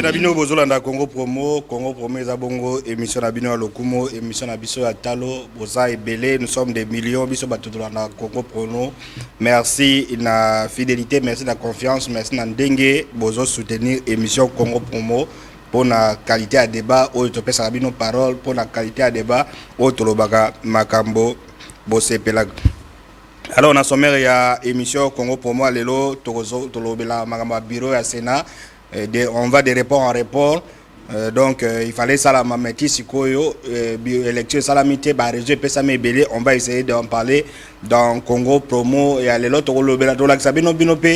Merci Nabino Bozolanda Congo Promo Zabongo, émission Nabino Lokumo, émission Nabiso Atalo, Boza et Belé, nous sommes des millions, Biso Batodolanda Congo Promo. Merci la fidélité, merci la confiance, merci Ndengue, Bozo soutenir émission Congo Promo pour la qualité à débat, où tu peux savoir nos paroles, pour la qualité à débat, où tu l'obaga Makambo, Bosse Pelag. Alors, on a sommaire, il y a émission Congo Promo, Alelo, Tolobela Magamba Bureau à Sénat. On va de rapport en rapport. Donc, il fallait ça la mameti sikoyo, élection salamité, réseau pesame belé. On va essayer d'en parler dans Congo Promo. Il y a les autres Tolobela, Tolak Binope.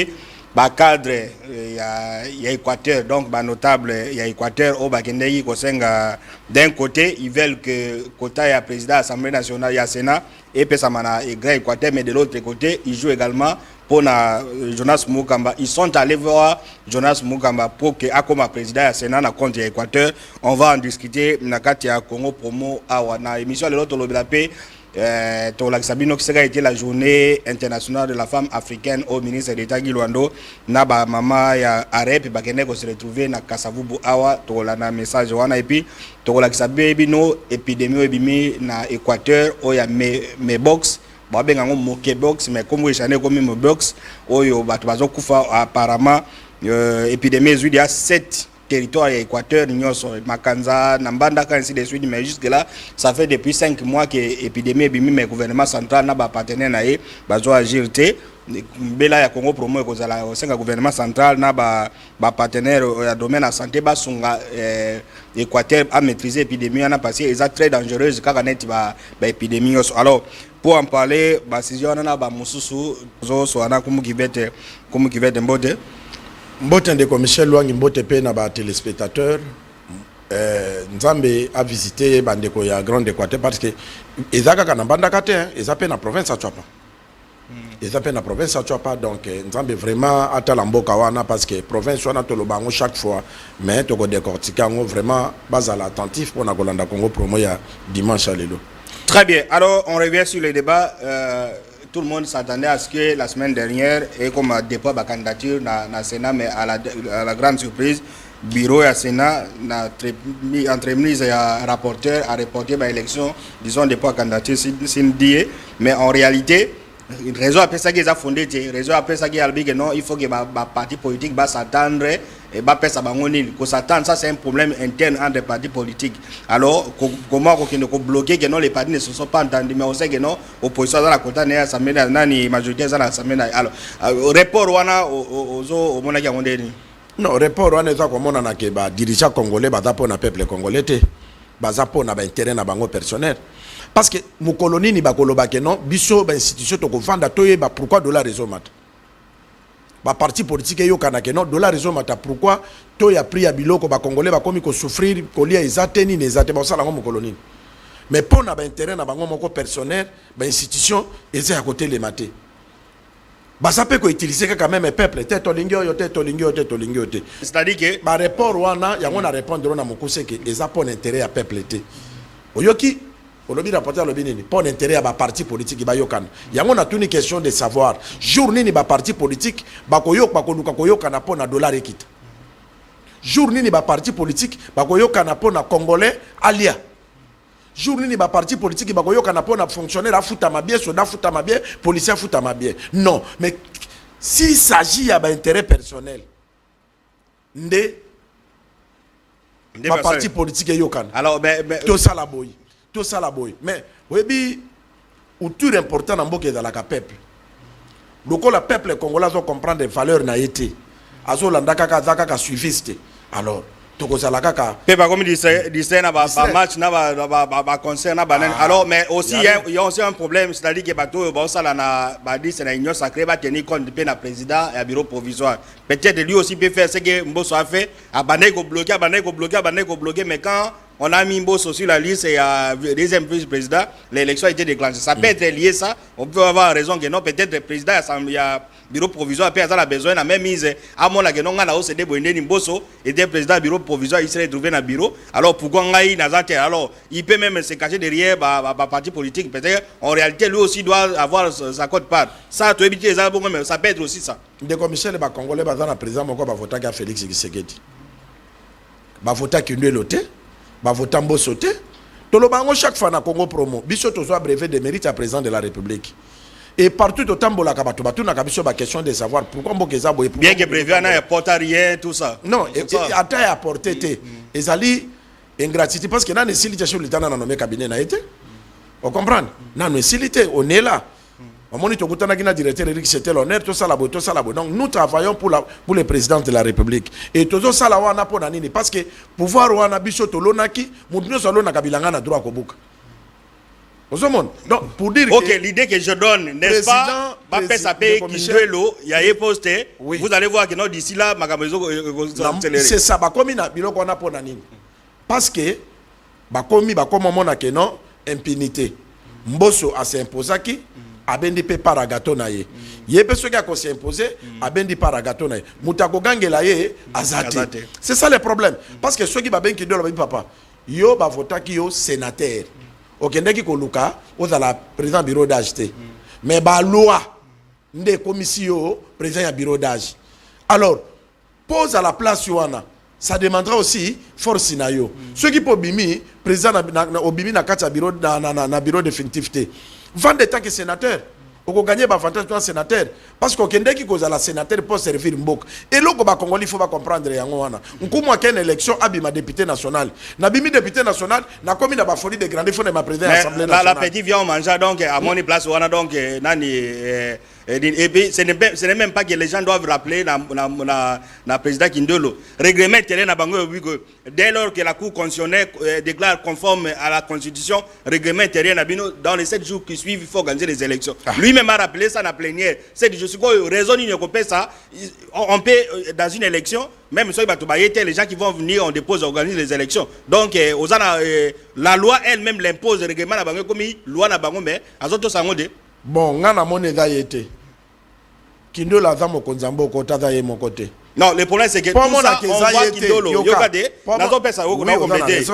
Cadre, il y a Équateur, donc notable, il y a Équateur au Bakendei Kosenga. D'un côté, ils veulent que Kota est président de l'Assemblée nationale, il y a Sénat, et Pessamana est grand Équateur, mais de l'autre côté, ils jouent également pour Jonas Mukamba. Ils sont allés voir Jonas Mukamba pour que, comme président de Sénat, contre l'Équateur, on va en discuter dans le Congo Promo à Wana. Émission de l'autre Lobelapé. Sabino qui a été la journée internationale de la femme africaine au ministre d'État Guilwando Naba Mama ya Arep Bakene ko se retrouver na Kasavubu awa to la na message wana et puis to la Sabino épidémie ebimi na Équateur o ya me box ba benga ngo moke box mais comme échané comme me box oyo batu bazo kufa apparemment épidémie zui ya 7 territoire Équateur, Makanza, Nambanda, ainsi de suite, mais jusque là, ça fait depuis 5 mois que l'épidémie est bimi, mais le gouvernement central n'a pas partenaire, n'a pas agir. Bela ya Congo Promo au sein du gouvernement central n'a pas partenaire au domaine de la santé, Équateur a maîtrisé l'épidémie, on a passé, c'est très dangereuse quand on est l'épidémie. Alors, pour en parler, si on a Moussou, comme qui va être mbote. Mbote de Michel Luangi Mbote pe na ba téléspectateurs Nzambe a visité bandeko ya Grande Équateur parce que ezaka kana banda kate ezape na province à Chapa. Ezape na province à Chapa donc Nzambe vraiment atala mboka wana parce que province wana to lobango chaque fois mais to ko décortiquer ngo vraiment bazala attentif pour na kolanda Congo Promo ya dimanche à lelo. Très bien. Alors on revient sur le débat. Tout le monde s'attendait à ce que la semaine dernière, et comme dépôt de la candidature dans le Sénat, mais à la grande surprise, le bureau et le Sénat ont entrepris un rapporteur à reporter l'élection, disons, dépôt de la candidature, mais en réalité, le réseau après ça qui a fondé, le réseau après ça qui a dit que non, il faut que le parti politique s'attendre et s'attendre, ça c'est un problème interne entre les partis politiques. Alors, comment on bloquer que non, les partis ne se sont pas entendus, mais on sait que non, l'opposition dans la côte n'est majorité dans l'Assemblée. Alors, rapport au Monaki Amondeni. Non, rapport wana eza komona na ke ba dirigeant congolais bazapo na peuple congolais te. Bazapo na ba intérêt na bango personnel. Parce que mon colonie ni ba koloba ke non, biso ba institution to ko vanda toye ba pourquoi dollar réseau mat. Ba parti politique yo kana ke non dollar réseau mata pourquoi to ya prix ya biloko ba congolais ba komi ko souffrir ko lia ezateni ne ezate ba sala ngo mon colonie. Mais pour na ba intérêt na bango moko personnel, ba institution eza à côté les maté. Ça peut utiliser quand même peuple c'est-à-dire que ba rapport wana ya ngona répondre na mokuse que eza pour intérêt à peuple té oyoki olobi rapporteur lobi nini pour intérêt à ba parti politique ba yokana ya ngona tuni question de savoir jour nini ba parti politique ba koyoka koluka koyokana pour na dollar ekita jour nini ba parti politique ba koyokana pour na congolais alia jour nini ba parti politique ba koyokana pour na fonctionnaire afuta mabie soda futa mabie policier afuta mabie non mais s'il s'agit à intérêt personnel ndé ba parti politique yokana alors tout ça la boy mais webi outil important na mboka dans la peuple loko la peuple congolais doit comprendre les valeurs na été azo landaka ka suiviste alors comme disait na match na concert na banen alors mais aussi il y a aussi un problème c'est-à-dire que bato ba sala na ba dit c'est na union sacrée ba tenir compte pe na président et bureau provisoire peut-être lui aussi peut faire ce que Mbosso a fait abandonner ko bloquer mais quand on a mis Mbosso sur la liste et deuxième vice-président l'élection a été déclenchée ça peut être lié ça on peut avoir raison que non peut-être le président il y a bureau provisoire peut avoir besoin na même mise à mon la que non na OCD Boindeni Mbosso était président bureau provisoire il serait trouvé dans bureau alors pourquoi ngai nazate alors il peut même se cacher derrière parti politique peut-être en réalité lui aussi doit avoir sa cote part ça tu éviter ça bon mais ça peut être aussi ça de Michel ba congolais ba dans président moko ba voter à Félix Tshisekedi vota Kindelo te, vota Mbosso te. Tolobango chaque fois na Congo promo, biso tozo brevet de mérite à président de la République. Et partout au Tambola Kabato, on a question de savoir pourquoi Mbokeza boye. Bien que prévu, on a apporté rien, tout ça. Non, attends à apporter te. Et ali ingratitude parce que dans les silité sur l'état dans nommé cabinet na été. On comprend? Dans les silité, on est là. On monite au Koutana Gina directeur Eric c'était l'honneur, tout ça là-bas, tout ça là-bas. Donc nous travaillons pour le président de la République. Et tout ça là on a pour nani parce que pouvoir on a biso to lonaki, mudno solo na kabilanga na droit kobuka. Donc, pour dire ok, l'idée que je donne, n'est-ce pas, Bapé Sapé, Kindelo, il y a posté, vous allez voir que non, d'ici là, c'est ça, bakomi na biloko on a pour nani. Parce que, bakomi mona que non, impunité. Mbosso a s'imposé qui, a bendi pe paragato na ye. Ye pe ceux qui a s'imposé, a bendi paragato na ye. Moutako gangela ye, azate. C'est ça le problème. Parce que ceux qui va ben Kindelo, papa, yo ba vota ki yo sénateur. Okendeki koluka ozala président bureau d'âge te mais ba loi nde commission président ya bureau d'âge alors pose à la place yoana ça demandera aussi force na yo ceux qui po bimi président na obimi na kati bureau na bureau définitif te vendre tant que sénateur oko gagner ba avantage toi sénateur parce qu'okendeki kozala sénateur pour servir mbok et loko ba congolais faut pas comprendre yango wana nkumu ken élection abima député national na bimi député national na komi na ba folie de grande fois na ma président assemblée nationale la petite vient manger donc à mon place wana donc nani et puis ce n'est même pas que les gens doivent rappeler na président Kindelo règlement terrain na bango que dès lors que la cour constitutionnelle déclare conforme à la constitution règlement terrain na bino dans les 7 jours qui suivent il faut organiser les élections lui-même a rappelé ça na plénière c'est je suis quoi raison il ne ça on peut dans une élection même si les gens qui vont venir on dépose organiser les élections donc la loi elle-même l'impose règlement na bango comme loi na bango mais azoto sangode. Bon, ngana moneda yete. Kindolo aza mokonzambo kota za ye mon côté. Non, le problème c'est que tout ça on voit Kindolo yokade nazo pesa ko na compléter.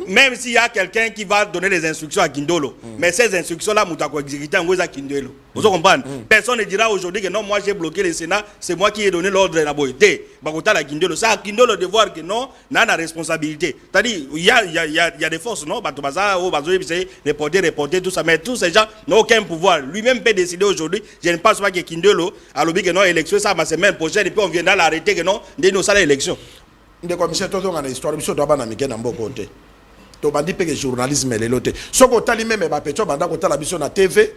Même s'il y a quelqu'un qui va donner les instructions à Kindolo, mais ces instructions-là, Moutako exécuter en à Kindolo. Vous comprenez? Personne ne dira aujourd'hui que non, moi j'ai bloqué le Sénat, c'est moi qui ai donné l'ordre de la boîte. Bakota la Kindolo. Ça, Kindolo de voir que non, n'a la responsabilité. C'est-à-dire, il y a des forces, non? Batobaza, reporter, tout ça. Mais tous ces gens n'ont aucun pouvoir. Lui-même peut décider aujourd'hui. Je ne pense pas que Kindolo a lobby que non, élection, ça, ma semaine prochaine, et puis on viendra l'arrêter que non, dès nos salles d'élection. Des commissaires, tout le monde a une histoire, monsieur Doba n'a mis qu'un bon côté. To bandi pe que journalisme les loté soko tali même ba pecho banda ko tala biso na TV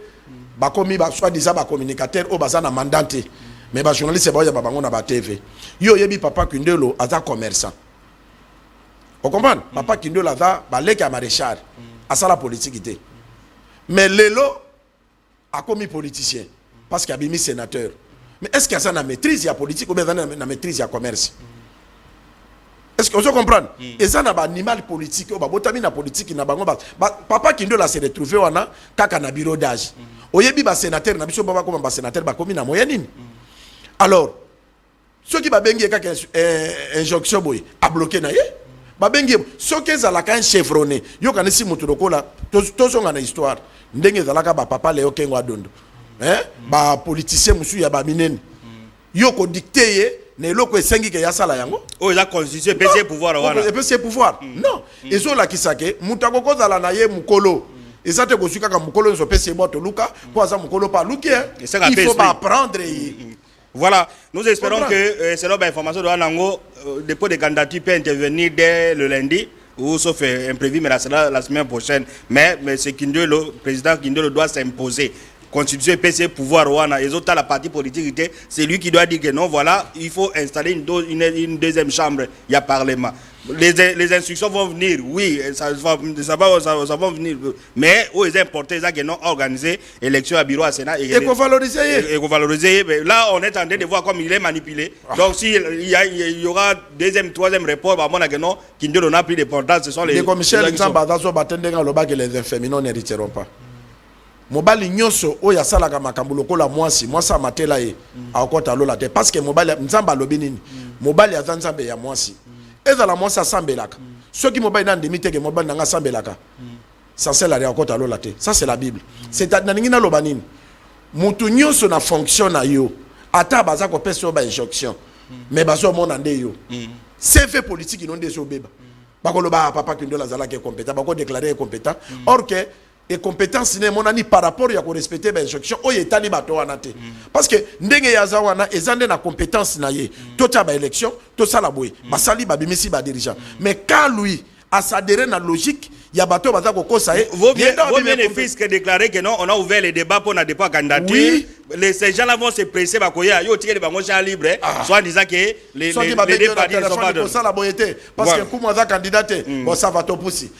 ba komi ba soit disant ba communicateur o bazana mandante mais ba journaliste ba ya ba bango na ba TV yo yebi papa Kindelo aza commerçant on comprend papa Kindelo aza ba leki a maréchal asa la politique té mais lelo a commis politicien parce qu'il a bimi sénateur mais est-ce qu'il y a ça na maîtrise ya politique ou bien na maîtrise ya commerce. Est-ce que vous comprenez? Et ça, c'est un animal politique. Il y a politique. Papa Kindelo a se retrouvé wana kaka na bureau d'âge. Oyebi ba sénateur na biso baba comme ba sénateur ba komi na moyenne. Alors, ceux qui ba bengi kaka injonction boy a bloqué na ye. Ba bengi ceux qui za la kan chevronné. Yo kanisi mutu lokola to songa na histoire. Ndenge za la ka ba papa Léo Kengo Adondo. Ba politicien musu ya ba minene. Yo ko dicter ne loko esengi ke yasala yango o la constitution PC pouvoir wana PC pouvoir non ezo la kisake mutako kozala na ye mukolo ezate ko suka ka mukolo nzo PC boto luka po aza mukolo pa luki il faut pas apprendre. Voilà, nous espérons que selon l'information de Wanango dépôt de candidature peut intervenir dès le lundi ou sauf imprévu mais la semaine prochaine mais c'est Kindelo président Kindelo doit s'imposer. Constitution PC pouvoir ouana et autres la partie politique c'est lui qui doit dire que non voilà il faut installer une deuxième chambre il y a parlement les instructions vont venir oui ça va venir mais où est important ça que non organiser élection à bureau à Sénat et valoriser là on est en train de voir comme il est manipulé donc si il y aura deuxième troisième report bah mon que non qui ne donne plus d'importance ce sont les commissaires que les inféminaux n'hériteront pas. Mobali nyoso oya sala ka makambo lokola mwasi matela ye akota lola te parce que mobali nzamba lobi nini mobali azanzambe ya mwasi ezala mwasi asambelaka soki mobali na ndimi teke mobali nanga sambelaka ça c'est la akota lola te ça c'est la Bible c'est na ningi na loba nini mutu nyoso na fonction na yo ata baza ko pesa ba injonction mais bazo mona nde yo CV politique ils n'ont déjà obéba bakoloba papa Kindo la zala qui est compétent bako déclarer compétent or que et compétence n'est mon ani par rapport à respecter ben instruction o yetani bato wanate parce que ndenge ya zawana ezande na compétence na ye tota ba élection to sala boy basali ba bimisi ba dirigeant mais quand lui a s'adhérer na logique ya bato baza ko kosa vos bénéfices que déclarer que non on a ouvert les débats pour na dépôt candidature oui. Ces gens là vont se presser bakoya yo tirer bango champ libre soit disant que les deux partis ne sont pas de ça la boyete parce que comme za candidat bon ça va to poussi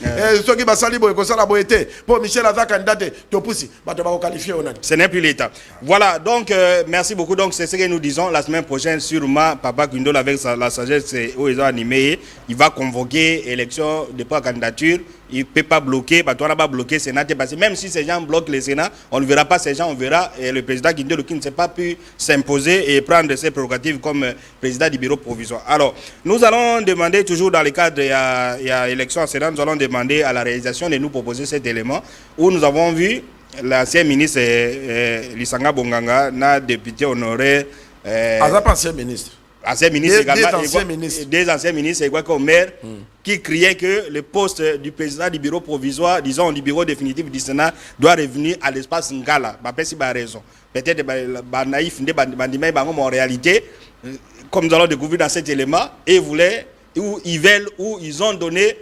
ceux qui basali boy ko ça la boyete pour Michel za candidat to poussi bato ba ko qualifier on a ce n'est plus l'état. Voilà donc merci beaucoup donc c'est ce que nous disons la semaine prochaine sûrement papa Kindo avec la sagesse où ils ont animé il va convoquer élection de candidature. Il ne peut pas bloquer, bah, toi, on n'a pas bloqué le Sénat, parce que même si ces gens bloquent le Sénat, on ne verra pas ces gens, on verra le président qui ne s'est pas pu s'imposer et prendre ses prérogatives comme président du bureau provisoire. Alors, nous allons demander, toujours dans le cadre, il y a élection au Sénat, nous allons demander à la réalisation de nous proposer cet élément où nous avons vu l'ancien ministre Lisanga Bonganga, na député honoré. Ancien ministre. Ancien ministre des anciens ministres, comme maire, qui criait que le poste du président du bureau provisoire, disons du bureau définitif du Sénat, doit revenir à l'espace Ngala. Si raison. Peut-être naïf, en réalité, comme nous allons découvrir dans cet élément, ils voulaient, où ils veulent, où ils ont donné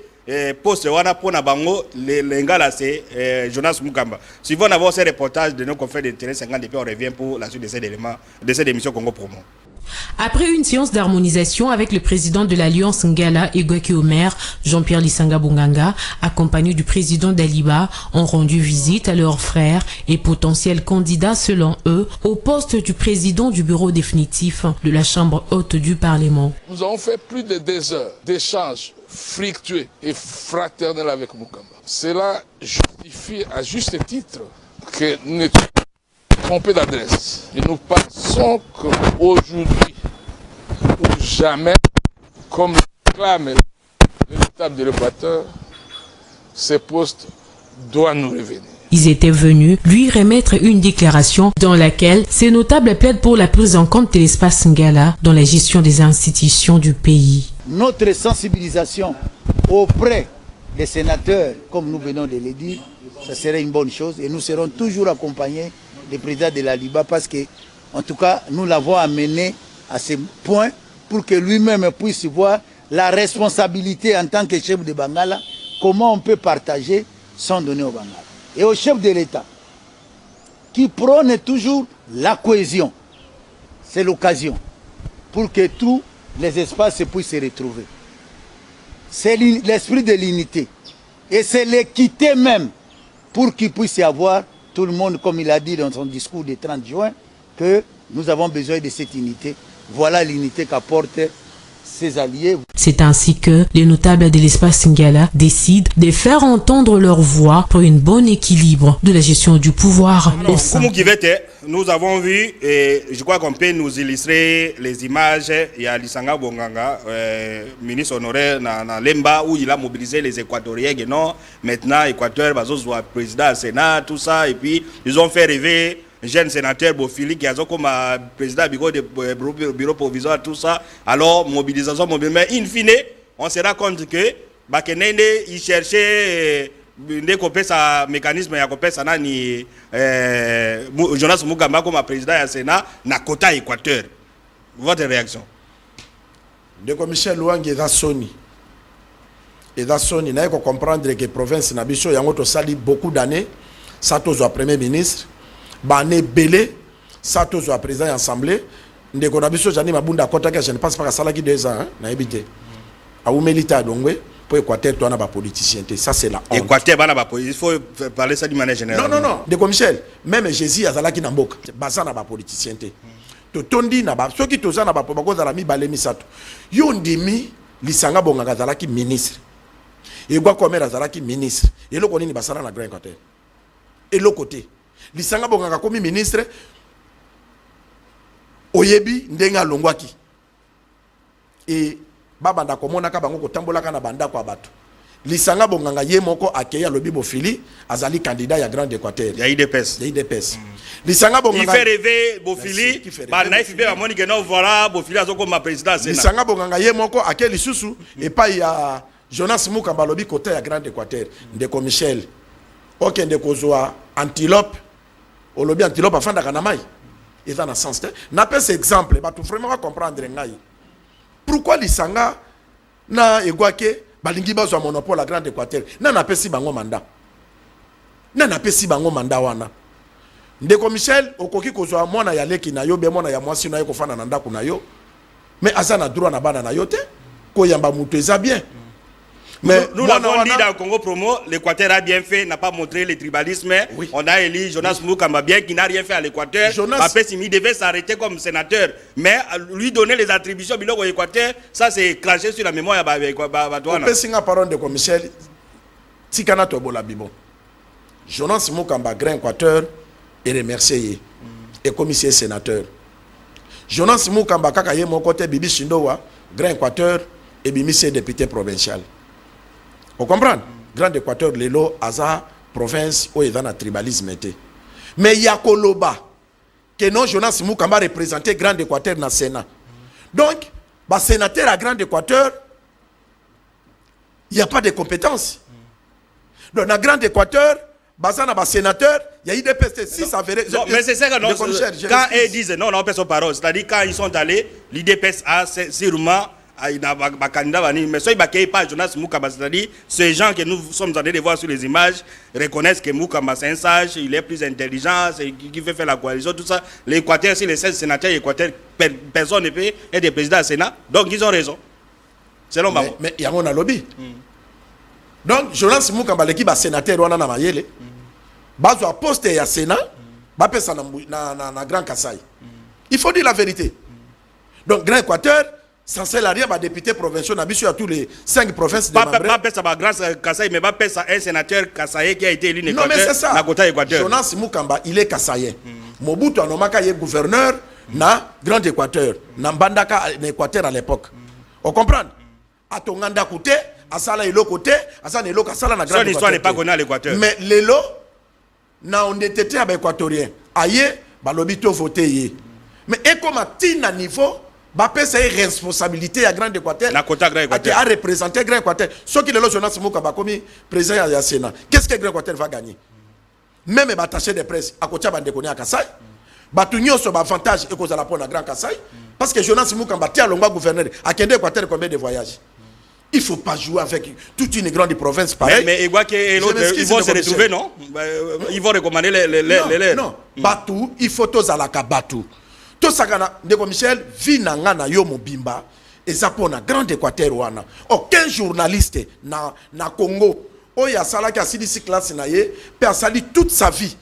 poste wana pour Nabango, le Ngala c'est Jonas Mukamba. Suivons d'abord ces reportages de nos confrères de Terrain 50 et puis on revient pour la suite de cet élément, de cette émission Congo Promo. Après une séance d'harmonisation avec le président de l'Alliance Ngala et Gweki Omer, Jean-Pierre Lisanga Bonganga, accompagné du président d'Aliba, ont rendu visite à leurs frères et potentiels candidats selon eux au poste du président du bureau définitif de la Chambre haute du Parlement. Nous avons fait plus de 2 heures d'échanges fructueux et fraternels avec Mukamba. Cela justifie à juste titre que nous n'étions trompés d'adresse. Et nous pensons qu'aujourd'hui ou jamais, comme le réclame le notable de l'Équateur, ces postes doivent nous revenir. Ils étaient venus lui remettre une déclaration dans laquelle ces notables plaident pour la prise en compte de l'espace Ngala dans la gestion des institutions du pays. Notre sensibilisation auprès des sénateurs, comme nous venons de le dire, ça serait une bonne chose et nous serons toujours accompagnés du président de la Liba parce que, en tout cas, nous l'avons amené à ce point pour que lui-même puisse voir la responsabilité en tant que chef de Bangala, comment on peut partager sans donner au Bangala. Et au chef de l'État, qui prône toujours la cohésion, c'est l'occasion pour que tous les espaces puissent se retrouver. C'est l'esprit de l'unité. Et c'est l'équité même pour qu'il puisse y avoir tout le monde, comme il a dit dans son discours du 30 juin, que nous avons besoin de cette unité. Voilà l'unité qu'apportent ses alliés. C'est ainsi que les notables de l'espace Ngala décident de faire entendre leur voix pour un bon équilibre de la gestion du pouvoir. Nous avons vu, et je crois qu'on peut nous illustrer les images. Il y a Lisanga Bonganga, ministre honoraire dans Lemba, où il a mobilisé les Équatoriens. Non, maintenant, Équateur, président du Sénat, tout ça. Et puis, ils ont fait rêver jeune sénateur Bofili qui a comme président du bureau provisoire, tout ça. Alors, mobilisation, mais in fine, on se rend compte que Bakenende, il cherchait des un mécanisme, il Jonas Mukamba comme président du Sénat, na quota Équateur. Votre réaction? De Michel Louang est dans Sony. Et dans Sony, il faut comprendre que la province Nabiso, il y a sali beaucoup d'années, ça tous au premier ministre. Bané belé ça tous au président de l'Assemblée ndeko na biso jani mabunda kota que je ne pense pas que ça là qui 2 ans na ebité a umélita dongwe pour Équateur toi na ba politicien ça c'est la honte. Équateur bana ba il faut parler ça d'une manière générale. Non ndeko Michel même Jésus azala ki na mboka baza na ba politicien to tondi na ba soki toza na ba bakoza la mi balé misato yo ndimi Lisanga Bonganga azala ki ministre et gwa komera azala ki ministre et loko nini basala na Grand Équateur et l'autre côté Lisanga Bonganga comme ministre oyebi ndenga longwaki et babanda komona ka bango kotambola kana banda kwa bato Lisanga Bonganga ye moko accueillir lobi Bofili azali candidat ya Grand Équateur. Il y a IDPS. Lisanga Il Bonganga fait rêver Bofili. Bah naïf fait à Monique non voilà Bofili a comme ma président Sénat. Lisanga Bonganga ye moko accueillir lisusu et pas il y a Jonas Mukamba lobi côté ya Grand Équateur ndeko Michel. OK ndeko zoa antilope au lobi antilope afanda kanamai. Et dans le sens n'a pas cet exemple bah tu vraiment comprendre ngai. Pourquoi Lisanga na egwake balingi bazwa monopole à Grand Équateur na pesi bango mandat na pesi bango mandat wana ndeko Michel okoki kozwa mwana ya leki na yo be mwana ya mwasi na yo kofana na ndako na yo mais azana droit na bana na yo te ko yamba mutu eza bien. Mais nous l'avons dit dans le Congo Promo, l'Équateur a bien fait, n'a pas montré le tribalisme. Oui. On a élu Jonas Mukamba bien qui n'a rien fait à l'Équateur. Il devait s'arrêter comme sénateur. Mais lui donner les attributions au Équateur, ça c'est clenché sur la mémoire de l'Équateur. On peut signer la parole de Michel. Tikana Tobola Bibo. Jonas Mukamba, Grand Équateur, et remercié. Et commissaire sénateur. Jonas Mukamba, Kakaye, mon côté, Bibi Shindowa, Grand Équateur, et Bibi, c'est député provincial. Vous comprenez? Grand Équateur, Lelo, Aza, province, où il y a un tribalisme. Mais il y a Koloba, que non Jonas Mukamba représenté Grand Équateur dans le Sénat. Donc, le sénateur à Grand Équateur, il n'y a pas de compétences. Donc, dans Grand Équateur, le sénateur, il y a eu des PST. Si ça verrait. Non, mais c'est ça que non, quand ils disent non, on peut son parole. C'est-à-dire, quand ils sont allés, l'IDPS a sûrement. Mais ça, il n'y a pas Jonas Mukamba, c'est-à-dire ces gens que nous sommes en train de voir sur les images reconnaissent que Mukamba c'est un sage, il est plus intelligent, c'est qui veut faire la coalition, tout ça. L'Équateur, si les 16 sénateurs Équateur, personne ne peut être président du Sénat, donc ils ont raison. Selon moi. Mais il y a un lobby. Donc Jonas Mukamba, l'équipe a sénateur, on a un mayele, bazo a posté à Sénat, bapé ça na Grand Kassai. Il faut dire la vérité. Donc Grand Équateur, censé la rien, député provincial, à tous les 5 provinces de Pas ça, grâce à Kassai, mais pas ça, un sénateur Kassaïen qui a été élu non, mais c'est ça. Équateur. Jonas Mukamba, il est Kassaïen. Mobutu Anomaka est gouverneur na Grand Équateur, na Mbandaka en Équateur à l'époque. On comprend? À Tonganda côté, à Sala et l'autre côté, à Sala et l'autre à Sala na Grand Équateur. Son histoire n'est pas connue à l'Équateur. Mais l'élo, na on était à l'équatorien. Aïe, balobito voté. Mais et comme à tina niveau, Bapé c'est une responsabilité à Grand Équateur. Qui a représenté Grand Équateur. Ce qui est le Jonas Mukamba comme président du Sénat. Qu'est-ce que Grand Équateur va gagner? Même les attachés de presse à côté de Kone à Kassai. Batunyo sur avantage et cause à la pointe à Grand Kassai. Parce que Jonas Mukamba tient le gouverneur à Kende Équateur combien de voyages? Il ne faut pas jouer avec toute une grande province pareille. Mais ils vont se retrouver, non? Ils vont recommander les. Non, Batou, il faut tous à la Batou. Tout ça, Ndeko Michel, vina na yo mobimba, et ça pour na Grand Équateur wana. Aucun journaliste na Congo, oya sala qui a sidi si classe na ye, peut sali toute sa vie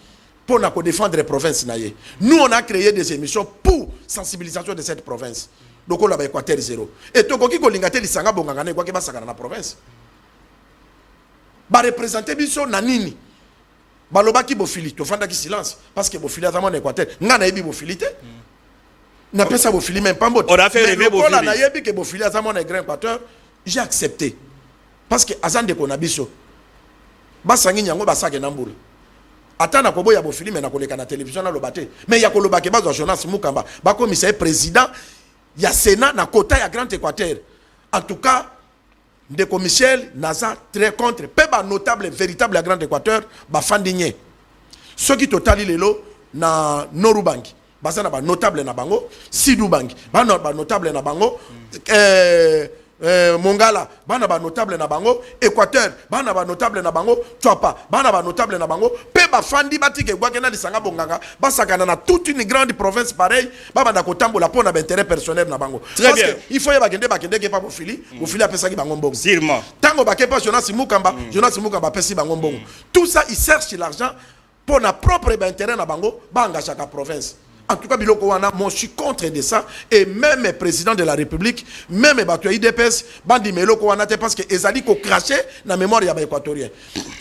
pour na défendre les provinces na ye. Nous on a créé des émissions pour sensibilisation de cette province. Donc on a Équateur 0. Et to koki ko lingate lisanga bonganga kwa ke basaka na province. Ba représenter biso na nini? Balobaki Bofili, to fanda ki silence parce que Bofili a vraiment Équateur. Ngana yebi Bofili te. N'a pas ça Bofili même pas mot. On a fait rêver Bofili. On a yebi que Bofili a vraiment un grand Équateur. J'ai accepté. Parce que azan de konabiso. Basangi nyango basake nambula. Atana kobo ya Bofili mais na koleka na télévision na lobate. Mais ya kolobake bazo Jonas Mukamba. Ba commissaire président ya Sénat na kota ya Grand Équateur. En tout cas, Ndeko Michel naza très contre peba notable véritable à Grand Équateur ba fandigné. Ce qui totali lelo na Norubangi. Basana ba notable na bango, Sidou Bangi. Ba notable na bango, Mongala, bana ba notable na bango, Équateur, bana ba notable na bango, Tuapa, bana ba notable na bango, peba fandi batike gwakena lisanga bonganga, basakana na toute une grande province pareil, baba na kotambola pona intérêt personnel na bango. Très bien. Il faut y bakende ke pa Bofili, Bofili apesa ki bango mbongo. Sûrement. Tango ba ke pa Jonas Mukamba, Jonas Mukamba pesi bango mbongo. Tout ça il cherche l'argent pour na propre intérêt na bango, ba engagea ka province. En tout cas, Biloko Wana, moi je suis contre de ça. Et même le président de la République, même les IDPS, Bandi Meloko Wana, parce que Ezali ko craché dans la mémoire des Équatoriens.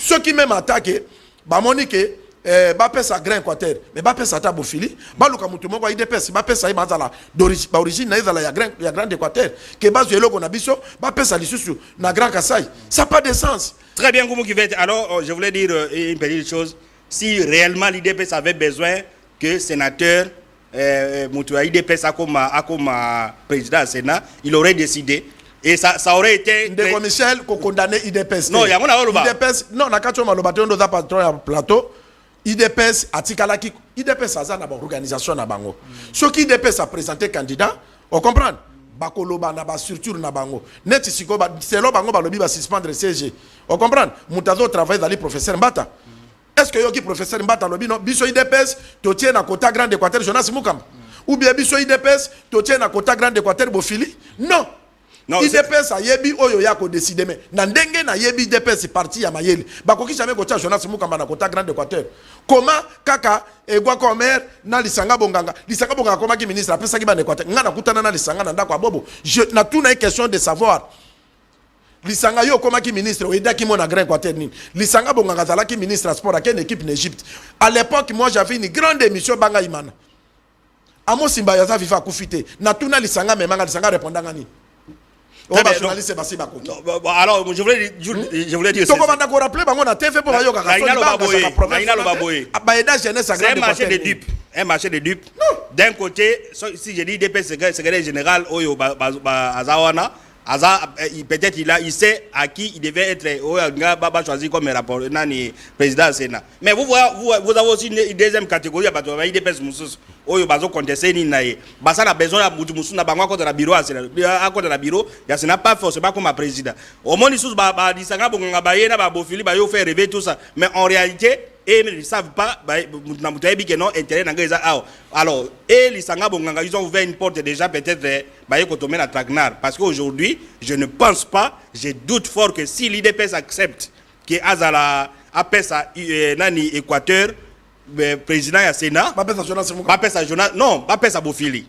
Ceux qui même attaquent, Monique, bapesa grand équateur mais bapesa ata bofili baluka mutu moko idps bapesa ye bazala d'origine na ezala ya grand équateur ke bazwa eloko na biso bapesa lisusu na grand Kasai, ça pas de sens. Très bien, Goumou Kivet. Alors, je voulais dire une petite chose. Si réellement l'IDPS avait besoin que sénateur Moutoua IDPS a comme président du Sénat, il aurait décidé. Et ça aurait été... Ndeko Michel, qu'on condamne IDPS. Non, il y a mon aloba. IDPS, non, na kacho maloba, on doit patron à plateau. IDPS, atikalaki, IDPS a une organisation na bango. Ce qui IDPS a présenté candidat, on comprend. Bakoloba na ba structure na bango. Net siko ba selo bango ba lobi ba suspendre CG. On comprend. Mutazo travaille dans les professeurs Mbata. Est-ce que yoki professeur Mbata lobi non biso IDPS to tient na kota Grand Équateur Jonas Mukam. Ou bien biso IDPS to tient na kota Grand Équateur Bofili? Non. Non, IDPS a yebi oyo ya ko décider mais na ndenge na yebi IDPS parti ya mayeli bakoki jamais ko tia Jonas Mukamba na kota Grand Équateur. Comment kaka egwa ko maire na lisanga bonganga koma ki ministre apesa ki ba Équateur ngana kutana na lisanga na ndako bobo je na tout na question de savoir lisanga yo koma ki ministre o eda ki mo na Grand Équateur ni lisanga bonganga zala ki ministre sport à quelle équipe en Égypte. À l'époque moi j'avais une grande émission banga imana amo simba ya za viva kufite na tout na lisanga memanga lisanga répondanga ni. Alors, je voulais dire... C'est un marché de dupes. Un marché de dupes. D'un côté, si je dis DP, secrétaire général, peut-être il sait à qui il devait être choisi comme président du Sénat. Mais vous avez aussi une deuxième catégorie, IDPS Moussous. Oyo bazo contester ni nae basa na besoin ya mutu musu na bango contre la bureau à côté de la bureau ya ce n'est pas forcément comme un président au moins sous ba disanga bonga ba yena ba bofili ba yo faire rêver tout ça mais en réalité ils ne savent pas na mutu ebi que non intérêt na ngeza alors et lisanga bonga ils ont ouvert une porte déjà peut-être ba yeko tomber la traquenard parce qu'aujourd'hui je ne pense pas je doute fort que si l'IDPS accepte que azala apesa nani Équateur président du Sénat, non, pas sa Bofili.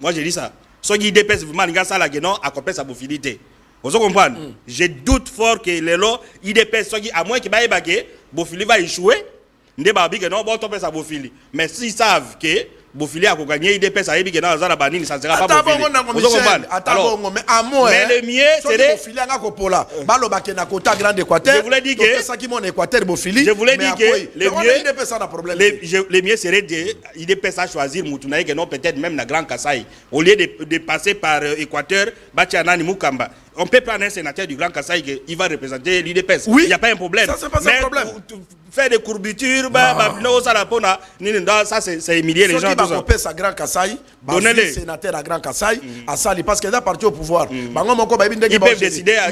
Moi je dis ça. Ce qui dépêche vraiment, il y a ça là que non, à sa Bofilité. Vous comprenez? Je doute fort que les lots, il dépêche ce qui, à moins qu'il y ait Bofili va échouer, ne va pas que non, bon, on sa Bofili. Mais s'ils savent que Bofili a gagné, il dépêche à Ebi que dans la banine, ça ne sera pas Bofili. Vous comprenez? Alors, mais le mieux, c'est de. Je voulais dire que le mieux serait de à choisir Moutunaï, que non, peut-être même dans Grand Kasai. Au lieu de passer par Équateur, Batianani Mukamba. On peut prendre un sénateur du Grand Kasai qui va représenter l'IDPS. Oui. Il n'y a pas un problème. Ça, c'est pas un problème. Faire des courbitures, ça c'est humilier les gens. Qui va couper sa Grand Kasai, donnez-les sénateur à Grand Kasai, à Sali, parce qu'il est parti au pouvoir. Ils peuvent décider à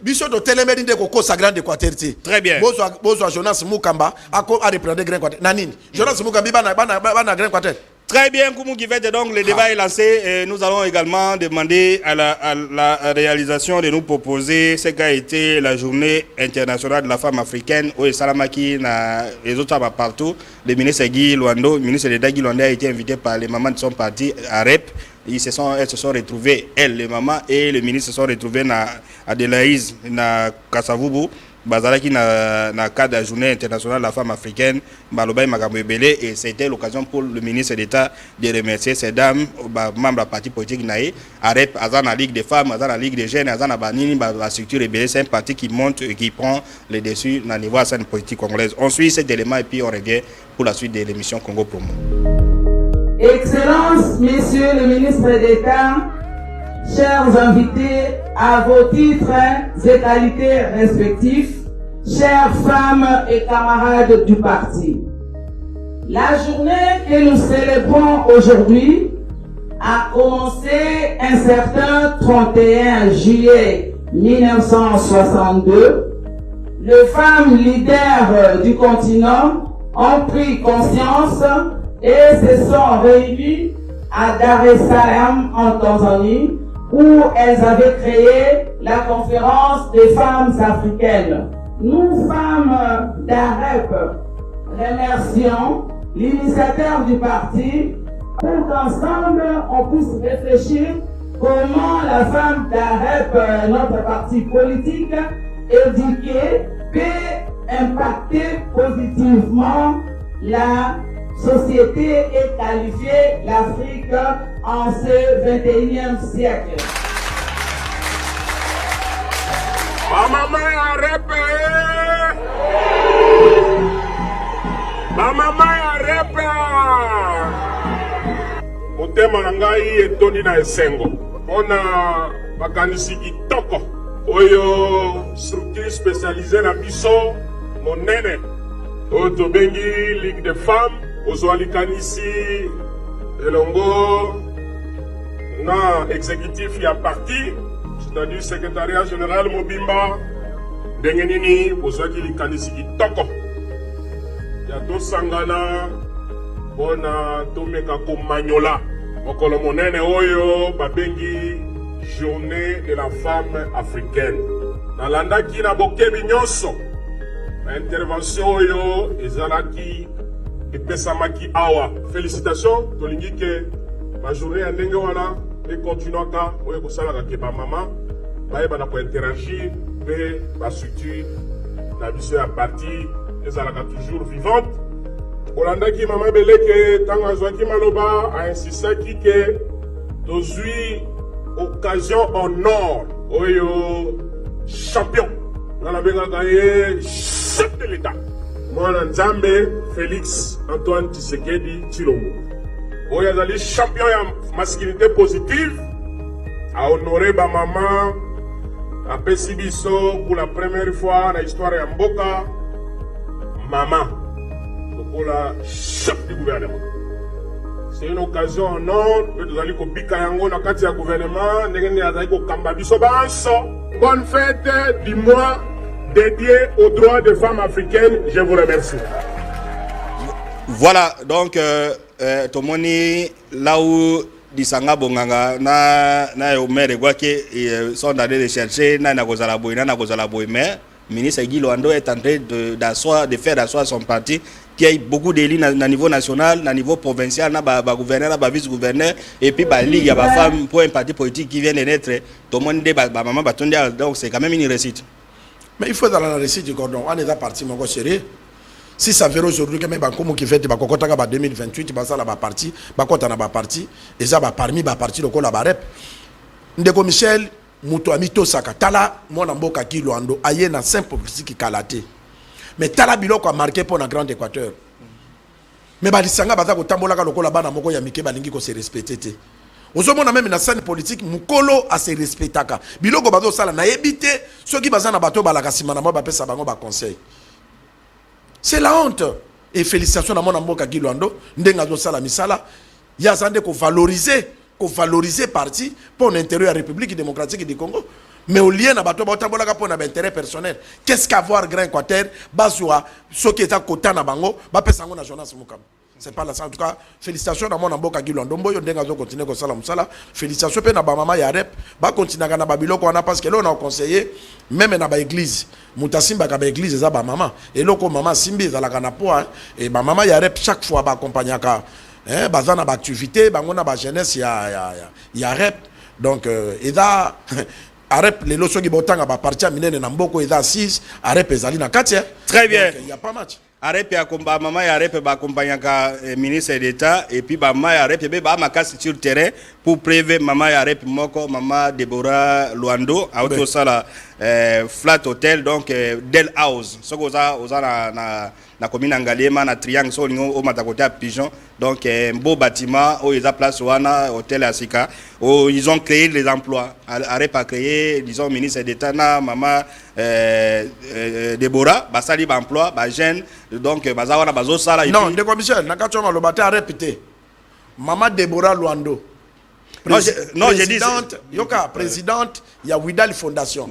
Biso de Télémédine de Coco, sa Grande Équateur. Très bien. Bozo Jonas Mukamba, à reprendre Grand Équateur. Nanine. Jonas Mukamba, Grand Équateur. Très bien, Koumou Kivet, donc le débat est lancé. Et nous allons également demander à la réalisation de nous proposer ce qu'a été la journée internationale de la femme africaine au Salamaki, les autres partout. Le ministre Guy Luando, le ministre d'État Guy Luando a été invité par les mamans de son parti à REP. Elles se sont retrouvées, elles, les mamans, et le ministre se sont retrouvés à Delaïse, à Kassavubu. Bazalaki na cadre de la journée internationale de la femme africaine, Balobay Magamebele, et c'était l'occasion pour le ministre d'État de remercier ces dames, membres de la parti politique Naï, AREP, Azan la Ligue des femmes, Azan la Ligue des jeunes, Azan la Banini, la structure rebelle, c'est un parti qui monte et qui prend le dessus dans le niveau de la scène politique congolaise. On suit cet élément et puis on revient pour la suite de l'émission Congo Promo. Excellences, Messieurs le ministre d'État, chers invités, à vos titres et qualités respectifs, chères femmes et camarades du parti. La journée que nous célébrons aujourd'hui a commencé un certain 31 juillet 1962. Les femmes leaders du continent ont pris conscience et se sont réunies à Dar es Salaam en Tanzanie, où elles avaient créé la conférence des femmes africaines. Nous, femmes d'AREP, remercions l'initiateur du parti pour qu'ensemble on puisse réfléchir comment la femme d'AREP, notre parti politique, éduqué, peut impacter positivement la société est qualifiée l'Afrique en ce 21e siècle. Mama ya repe! Mama ya repe! Motema na ngai etoni na esengo. Mpona makanisi kitoko. Oyo structure spécialisée na biso monene. Oyo tobengi Ligue des femmes. Ozwali kanisi elongo na exécutif ya parti. C'est-à-dire secrétariat général Mobimba ndenge nini ozwaki likanisi kitoko ya tosangana mpona tomeka komanyola mokolo monene oyo babengi journée de la femme africaine. Nalandaki na bokebi nyonso intervention oyo ezalaki epesamaki awa. Félicitations, tolingi ke ba journée ya ndenge wana continuaka oyo kosalaka ke bamama bayebana kointeragir mpe bastructure na biso ya parti ezalaka toujours vivante. Olandaki mama beleke ntango azwaki maloba ainsistaki ke tozwi occasion en or oyo champion nga nabengaka ye chef de l'état mwana nzambe Félix Antoine Tshisekedi Tshilombo oyo azali champion ya masculinité positive a honoré ba maman a pesi biso pour la première fois dans l'histoire ya mboka maman pour la chef du gouvernement. C'est une occasion en or que nous allons bika yango na kati ya gouvernement ndenge ni azali ko kamba biso banso. Bonne fête du mois dédié aux droits des femmes africaines. Je vous remercie. Voilà, donc tomoni là où disanga bonganga na omere kwa ke sont allés les chercher na kozala boy mais ministre Guy Loando est en train de faire asseoir son parti qui a beaucoup d'élus na niveau national, na niveau provincial, na ba gouverneur, na vice-gouverneur et puis ba ligue ya ba femme pour un parti politique qui vient de naître. Tout le monde ba maman batonde, donc c'est quand même une réussite. Mais il faut dans la réussite du cordon, on est à parti mon sérieux. Si ça fait aujourd'hui que même comme qui fait ba kokota ba 2028 ba ça la ba parti, ba kota na ba parti et ça ba parmi ba parti le ko la ba rep. Ndeko Michel muto amito saka tala mona mboka Guy Loando aye na simple politique kalaté. Mais tala biloko a marqué pour la grande Équateur. Mais ba lisanga baza ko tambola ka lokola bana moko ya mike balingi ko se respecter té. Ozomona même na scène politique mukolo a se respectaka. Biloko bazo sala na ebité ceux qui baza na bato balaka simana mo ba pesa bango ba conseil. C'est la honte. Et félicitations à mon amboka Guy Loando. Ndenga zo sala misala. Ya zande ko valoriser parti pour l'intérêt de la République démocratique du Congo. Mais au lien na bato ba tambolaka pour na intérêt personnel. Qu'est-ce qu'avoir grand Équateur bazwa ceux qui est à côté na bango ba pesa ngo na Jonas Mukam. C'est pas là ça. En tout cas, félicitations à mon amboka Guy Loando. Mboyo ndenga zo continuer ko sala musala. Félicitations pe na ba mama ya rep ba continuer na ba biloko wana parce que là on a conseillé même na ba église. Mutasimba ka ba église za ba mama et loko mama simbi za la kana poa et ba mama ya rep chaque fois ba accompagner ka bazana ba activité bango na ba jeunesse ya rep donc eza arep les loso qui botanga ba parti minene na mboko eza 6 arep ezali na 4 très bien il y a pas match arep ya komba mama ya arep ba accompagnaka ministre d'État et puis ba mama ya arep be ba makasi sur terrain pour prélever mama ya arep moko mama Deborah Loando auto sala flat hotel donc Del House soko oza na commune Ngaliema na triangle so lingo o matakota pigeon donc un beau bâtiment où ils a place wana hôtel Asika où ils ont créé les emplois arep a créé disons ministre d'État na mama Deborah basali ba emploi ba jeune donc baza wana bazo sala non ndeko Michel nakatcho malobata a répété mama Deborah Loando j'ai dit yoka présidente ya Widal Fondation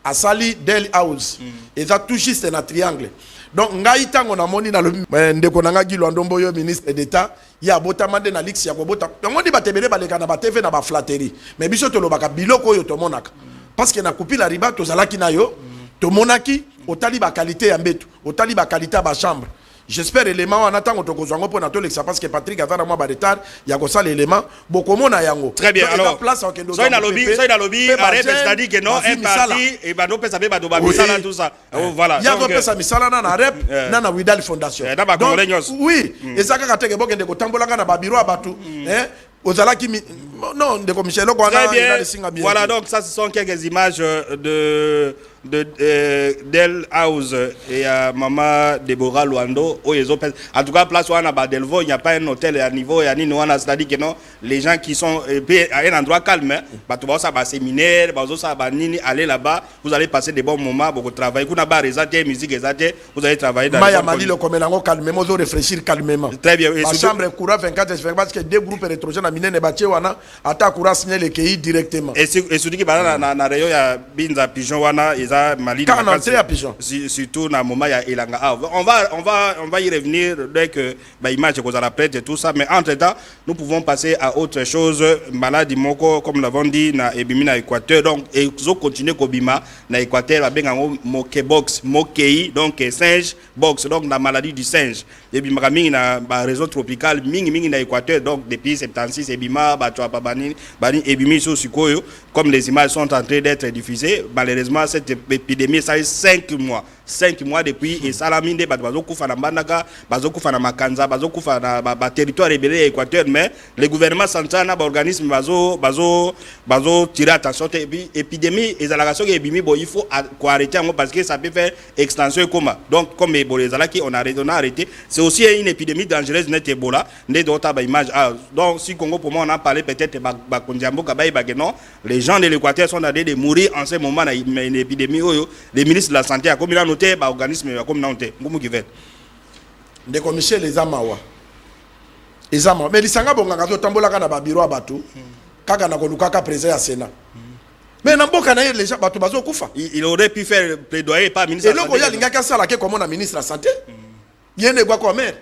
a sali Del House et ça tout juste na triangle donc ngai tango na moni na ndeko nanga Guy Loando mboyo ministre d'État ya botamande na lix ya ko bota ngo di batebele baleka na ba TV na ba flatterie mais biso to lobaka biloko yo to monaka parce que na coupi la riba to zalaki na yo to monaki otali ba qualité ya mbetu otali ba qualité ba chambre j'espère élément en attendant to kozwango pour nato l'exa parce que Patrick avait moi ba retard ya ko sala élément bokomona yango. Très bien. Alors place en kendo. So ina lobby arrête c'est-à-dire que non un parti et ba no pesa be ba do ba misala tout ça. Voilà. Ya do pesa misala na rep na na Widal Fondation. Oui, et ça ka teke bokende ko tambola na ba bureau abatu ozalaki non ndeko Michel okwana ina singa bien. Voilà, donc ça ce sont quelques images de Del House et Maman Deborah Luando. En tout cas, place où on a Badelvo, il n'y a pas un hôtel à niveau, c'est-à-dire que non, les gens qui sont à un endroit calme, séminaire, aller là-bas, vous allez passer des bons moments, beaucoup de travail. Vous avez musique, vous allez travailler dans Maya Mali, le commélango calmement, vous réfléchir calmement. Très bien. La chambre est courant 24 parce que deux groupes rétrogènes à Mine et Batchewana attaquent courant signer les pays directement. Et surtout que dans Rayo, il y a Binza Pigeon, Mali, surtout dans le moment il y a Elanga. On va y revenir dès que l'image que vous allez prête et tout ça, mais entre temps nous pouvons passer à autre chose. Maladie Moko, comme nous l'avons dit, na Ebimi na Équateur, donc et ils continuer Kobima na Équateur avec un Mokebox, Mokei, donc singe box, donc la maladie du singe. Ebimi Raming na réseau tropical mingi na Équateur, donc depuis 76 Ebima Batwa Bani Ebimi sur Sukoyo, comme les images sont en train d'être diffusées, malheureusement cette épidémie ça a eu 5 mois. 5 mois depuis et Salaminde bazokufa na Mbandaka, bazokufa na Makanza, bazokufa na territoire rébellé Équateur, mais le gouvernement central na organisme bazo tirer attention et puis épidémie et laration ebimi bon il faut arrêter parce que ça peut faire extension comme donc comme Ebola qui on a arrêté, c'est aussi une épidémie dangereuse net Ebola né d'autres image. Donc si Congo pour moi on a parlé peut-être ba Kondiambo Kabaye ba non, les gens de l'Équateur sont en train de mourir en ce moment dans une épidémie. Les ministres de la santé a comme il a noté ba organisme comme noté ngumu kivet de commissaire les amawa mais lisanga bonga zo tambola kana ba bureau abatu kaka na kolukaka président ya Sénat mais na mboka na les gens batu bazo kufa il aurait pu faire plaidoyer pas ministre de la santé et loko ya lingaka sala ke comme na ministre de la santé yene gwa ko maire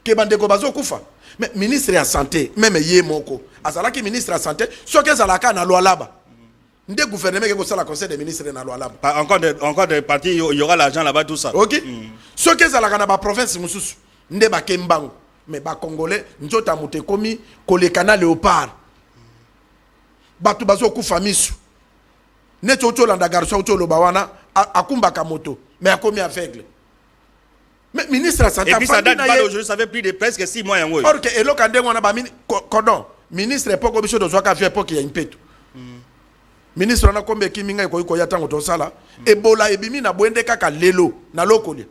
ke bandeko bazo kufa mais ministre de la santé même ye moko azala ki ministre de la santé soke zalaka na loalaba. Ndé gouvernement qui a le conseil des ministres dans la loi. Encore des partis, il y aura l'argent là-bas, tout ça. Ok. Ce qui est dans la province, ndé ba Kembango, mais ba Congolais, nous avons monté comme le canal Léopard. Batu bazo ku famisu. Net auto landa garso auto lo bawana akumba kamoto, mais a commis aveugle. Mais ministre de la santé. Et puis ça date pas d'aujourd'hui, ça fait plus de presque 6 mois. Or que elo kande on a ba cordon. Ministre est pas comme chose de zoaka fait pour qu'il y a une pète. Ministre na kombe kiminga iko ya tango to sala Ebola ebimi na bwende kaka lelo na lokoli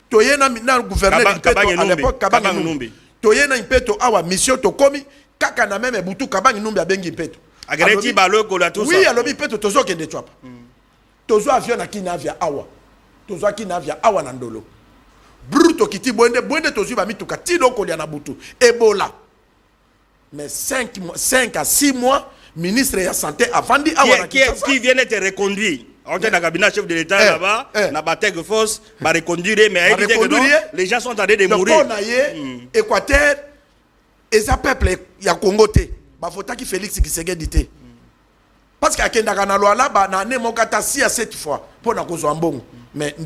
toye na gouverneur impeto à l'époque Kabangi Numbi toye na impeto awa mission to komi kaka na même butu Kabangi Numbi abengi impeto agreti ba lokola tout ça oui alobi impeto tozo kende twapa tozo avion na kinavia awa tozo kinavia awa na ndolo bruto kiti bwende tozo ba mituka ti lokoli na butu Ebola mais 5 à 6 mois ministre de la santé avant dit qui vient d'être reconduit. On est dans le cabinet chef de l'État là-bas, na batègue force, va reconduire, mais les gens sont en train de mourir. Donc Équateur, et ça peuple ya Congo té, ba fota ki Félix Tshisekedi té. Parce qu'à Kendaka na loi là, ba na ne mokata 6 à 7 fois pour na kozwa mbongo. Mais il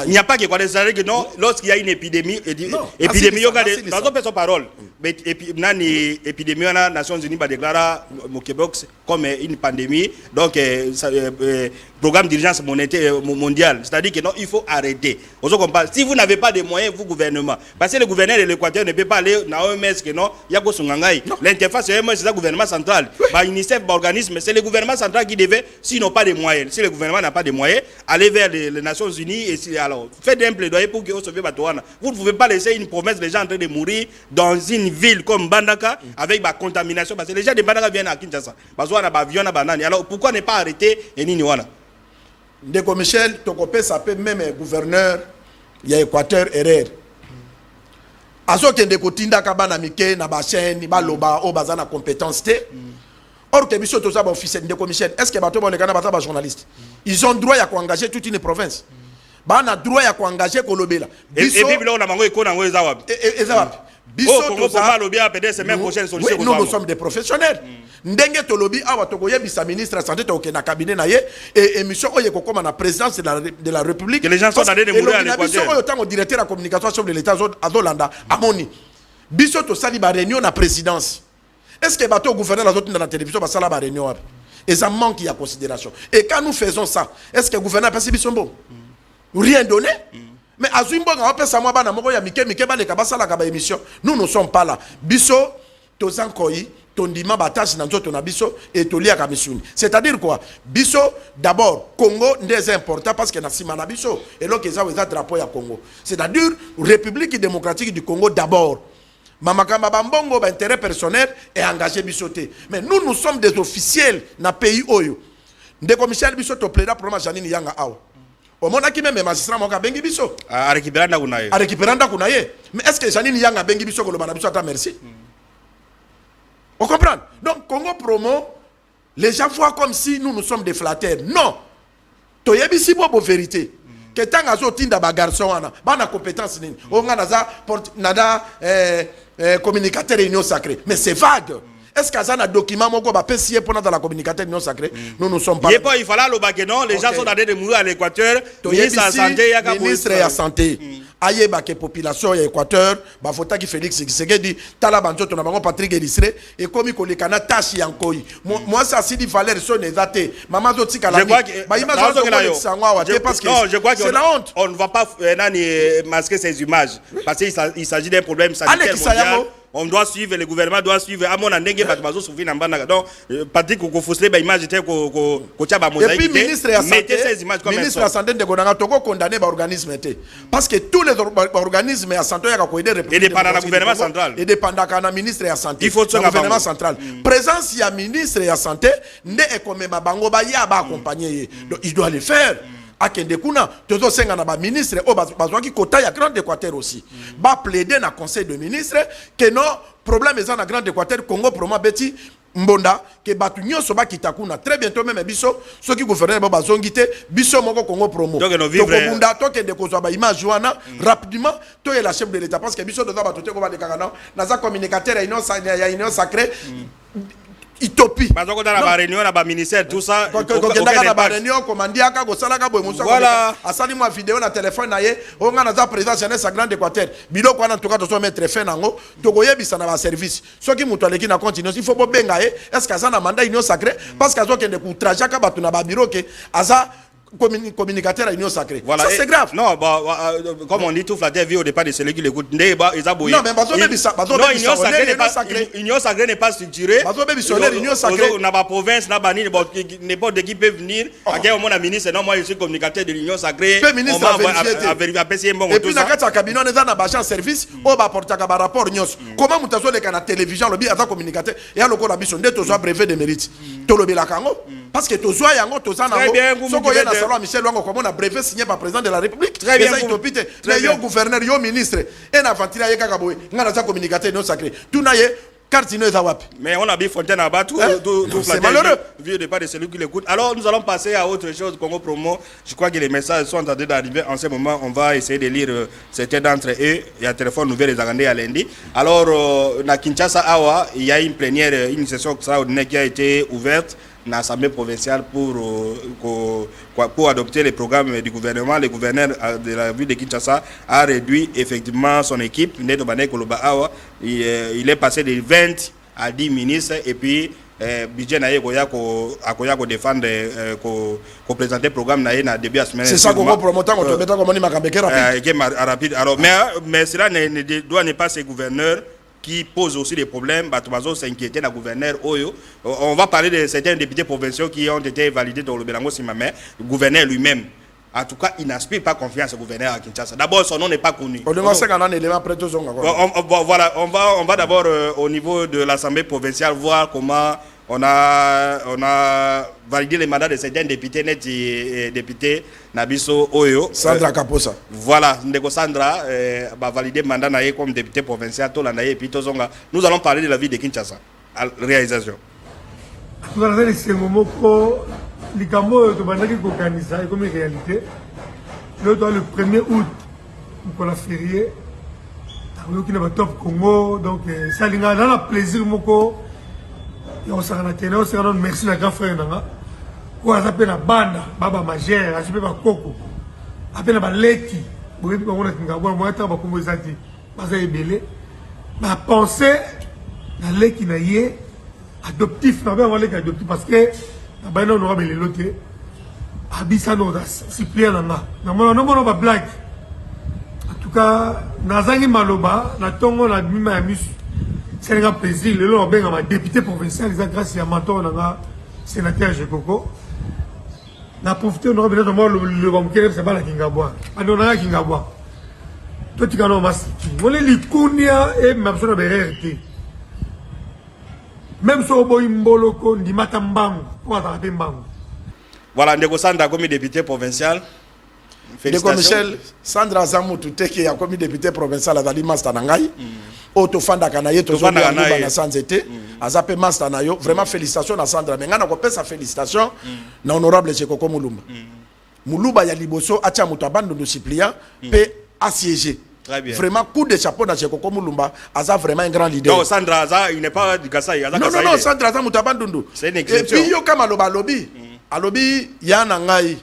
n'y a pas que quoi que non, lorsqu'il y a une épidémie, épidémie, dans une personne parole, mais épidémie, la Nations Unies va déclarer Mokebox comme une pandémie, donc programme d'urgence monétaire mondial, c'est-à-dire que non, il faut arrêter. Si vous n'avez pas de moyens, vous gouvernement, parce que le gouverneur de l'Équateur ne peut pas aller dans l'OMS, que non, il y a quoi son gangaï. L'interface c'est le gouvernement central, UNICEF, organisme, c'est le gouvernement central qui devait, s'ils n'ont pas de moyens, si le gouvernement n'a pas de moyens, aller vers les Nations Unies et si, alors faites un plaidoyer pour que vous sauviez Batouana. Vous ne pouvez pas laisser une promesse des gens en train de mourir dans une ville comme Bandaka avec la contamination parce que les gens de Bandaka viennent à Kinshasa. Alors pourquoi ne pas arrêter et Niniwana? Ndeko Michel, Tokopé s'appelle même gouverneur, il y a Équateur erreur. Azo kende kotinda kabana mike na ba chaîne ba loba o bazana compétence té. Or que biso to ça ba officiel Ndeko Michel, est-ce que bato ba le kana ba journaliste? Ils ont droit à engager toute une province. Bah on a droit à engager Kolobela. Et puis là on a mango iko na ngo ezawapi. Biso Congo Promo lobby a peut-être semaine prochaine solution. Oui, nous sommes des professionnels. Ndenge to lobby awa to koye bisa ministre de santé to ke na cabinet na ye et émission oye ko comme na présidence de la République. Que les gens sont en train de mourir à l'Équateur. Biso oyo tango directeur de la communication chef de l'État azolanda amoni. Biso to sali ba réunion na présidence. Est-ce que bateau gouverneur la dans la télévision va sala ba réunion? Et ça manque de considération. Et quand nous faisons ça, est-ce que le gouverneur passe bisombo? Rien donné. Mais à Zimbo, on appelle ça moi bana moko ya mike ba le kabasa la kaba émission. Nous ne sommes pas là. Biso tozan koyi tondima batache na nzoto na biso et tolia ka misuni. C'est-à-dire quoi? Biso d'abord Congo n'est important parce que na sima na biso et donc ils ont drapeau ya Congo. C'est-à-dire République démocratique du Congo d'abord. Mamakamba bambongo ba intérêt personnel et engagé bisoté. Mais nous sommes des officiels na pays oyo. Ndeko Michel biso to plaida problème Janine Yanga awa. Au monde qui même magistrat moka bengi biso. A récupéranda kunaye. A récupéranda kunaye. Mais est-ce que Janine Yanga bengi biso ko lo bana biso ata merci? On comprend? Donc Congo Promo, les gens voient comme si nous sommes des flatteurs. Non. Toyebisi bo vérité. Que tant azo tinda ba garçon wana, ba na compétence nini. O nga naza nada communicateur union sacrée. Mais c'est vague. Est-ce qu'il y a un document qui va passer pour la communication non sacrée? Nous ne sommes pas. Il fallait le baguette, non? Les gens sont en train de mourir à l'Équateur. Ministre de la Santé, il y a ministre de la Santé. Aïe, la population de l'Équateur, il faut que Félix Tshisekedi, Talabanjo, Patrick Elisré, et comme il y a une tâche Yankoy. Moi, ça, si il fallait son exacté. Maman Zotika, je crois que c'est la honte. On ne va pas masquer ces images. Parce qu'il s'agit d'un problème sanitaire mondial. On doit suivre, le gouvernement doit suivre. À mon avis, donc, Patrick Kokofosle, l'image était et puis, ministre de la Santé, ministre de la Santé de Gonanga, Togo condamné par l'organisme. Parce que tous les organismes à santé, et dépendant du gouvernement central. Et dépendant du ministre de la Santé. Il faut le gouvernement central. Présence, il y a ministre de la Santé, n'est comme ma bango baya ba accompagner. Donc, il doit le faire. Akende kuna tozo senga na ba ministre o bazwa ki kota ya Grand Équateur aussi ba plaider na conseil de ministre que non problème eza na Grand Équateur Congo Promo beti mbonda que batu nyonso ba kitakuna très bientôt même biso ceux qui gouvernent ba bazongité biso moko Congo Promo donc no vivre mbonda to kende kozwa ba image wana rapidement to est la chef de l'État parce que biso doza ba tote ko ba de kakana na za communicateur ya union sacrée Utopie. Parce qu'on a la réunion, la ministère, tout ça. Quand on a la réunion, commandia, voilà. À ça, moi, vidéo, na téléphone, on a la présidence jeunesse à Grand Équateur. Bilo, quoi, en tout cas, on mettre fin en haut. Togoye, bisa na service. Ceux qui m'ont qui na continue, il faut pas bengaye. Est-ce qu'à ça, na mandat union sacrée? Parce qu'à ça, qu'il y a des trajet, qu'à battu na bureau, que à ça, communicateur à l'union sacrée. Voilà. Ça, c'est grave. Non, bah, comme on dit, tout flatté vu au départ de celui qui l'écoute. Non, mais l'union sacrée n'est pas structurée. L'union sacrée. On n'a pas province, n'a pas n'importe qui peut venir. À quel moment la ministre, non, moi je suis communicateur de l'union sacrée. Le ministre a vérifié bon. Et puis, dans le cabinet, on est dans un service, on va porter un rapport. Comment vous avez la télévision, le bien communicateur, et à l'occasion, on a besoin de brevet de mérite. Parce que tu sois yango, tu sois yango. Salon Michel Wango, comme on a brevet signé par le président de la République. Très bien. Mais yo gouverneur, yo ministre, et n'a ventilé à Kakaboui, n'a pas communicateur non sacré. Tout n'a mais on a bien Fontaine à bas, tout c'est malheureux. Vu au départ de celui qui l'écoute. Alors nous allons passer à autre chose, Congo Promo. Je crois que les messages sont en train d'arriver en ce moment. On va essayer de lire certains d'entre eux. Il y a un téléphone nouvel les Agandais à lundi. Alors, à Kinshasa, Awa, il y a une plénière, une session extraordinaire qui a été ouverte dans l'Assemblée provinciale pour adopter les programmes du gouvernement. Le gouverneur de la ville de Kinshasa a réduit effectivement son équipe. Il est passé de 20 à 10 ministres et puis budget naye koya ko défendre ko présenter programme naye na début de semaine. C'est ça qu'on va promouvoir on te mettra comme on dit rapide. Alors mais cela ne doit pas ces gouverneurs qui pose aussi des problèmes. Batumazo s'inquiétait dans le gouverneur Oyo. On va parler de certains députés provinciaux qui ont été validés dans le Belango Simamé. Le gouverneur lui-même, en tout cas, il n'inspire pas confiance au gouverneur à Kinshasa. D'abord, son nom n'est pas connu. Voilà, on va d'abord au niveau de l'Assemblée provinciale voir comment on a validé les mandats de certains députés net et députés Nabiso Oyo. Sandra Kaposa. Voilà, Ndeko Sandra va valider le mandat comme député provincial. Nous allons parler de la vie de Kinshasa. Réalisation. Nous allons faire ce moment pour les Gambo de Bandaki Kokanisa comme réalité. Le 1er août, pour la férié, qui n'a top Congo, donc ça a dans le plaisir moko. Et on s'en a tenu, on s'en a merci à grand frère nanga. Ou à s'appeler la banda, baba majeur, à s'appeler la coco, appelle la leki. Vous voyez comment on a tingabou, moi tant bakumbo zati, basa ebele. Ma pensée, la leki na yé adoptif, na bien leki adoptif parce que na bana on aura belé loté. Abisa no das, Cyprien nanga. Na mono ba blague. En tout cas, Nazangi Maloba, na tongo na mima ya misu. C'est un grand plaisir. Le long, on a député provincial, grâce à Maton, on a sénateur Jekoko. On a profité, on a besoin de moi, le banquier, c'est pas la Kingabois. On a Kingabois. Toi, tu connais ma city. On est l'Ikunia et ma personne de RRT. Même si on a un boloko, on dit Matambango. Pour attraper Mbango. Voilà, Ndeko Sandra comme député provincial. Ndeko Michel, Sandra Zamoutou, qui a commis député provincial à Dali Mastanangai. Autofanda Kanaye, toujours na sans été. Azape Mastanayo. Vraiment félicitations à Sandra. Mais on a sa félicitation na honorable Jekoko Moulumba. Moulumba ya liboso acha mutabando de Cyprien peut assiéger. Très bien. Vraiment coup de chapeau na Jekoko Moulumba, Aza vraiment un grand leader. Non, Sandra Aza, il n'est pas du Kassai. Non, Sandra Aza mutabando. C'est une exception. Et puis yo kama loba lobby. Alobi yana ngai.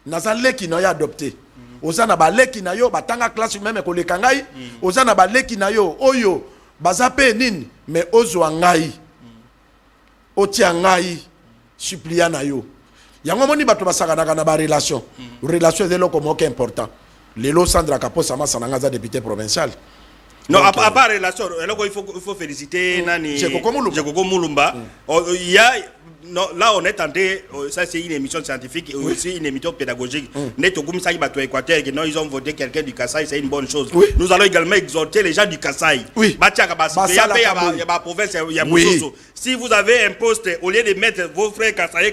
Nazale qui n'a adopté. Ozana ba leki na yo batanga classe même ko leka ngai. Ozana ba leki na yo oyo bazape nini mais ozwa ngai. Otia ngai suppliant na yo. Yango moni bato basaka na ba relation. Relation de loko moke important. Lelo Sandra Kaposa Masananga za député provincial. Non, à part relation, il faut féliciter Nani Jekoko Moulumba. Il y a non, là on est tenté, ça c'est une émission scientifique et aussi une émission pédagogique. Équateur, ils ont voté quelqu'un du Kassai, c'est une bonne chose. Nous allons également exhorter les gens du Kassai. Il y a ma province, il y a Moussoso. Si vous avez un poste, au lieu de mettre vos frères Kassai,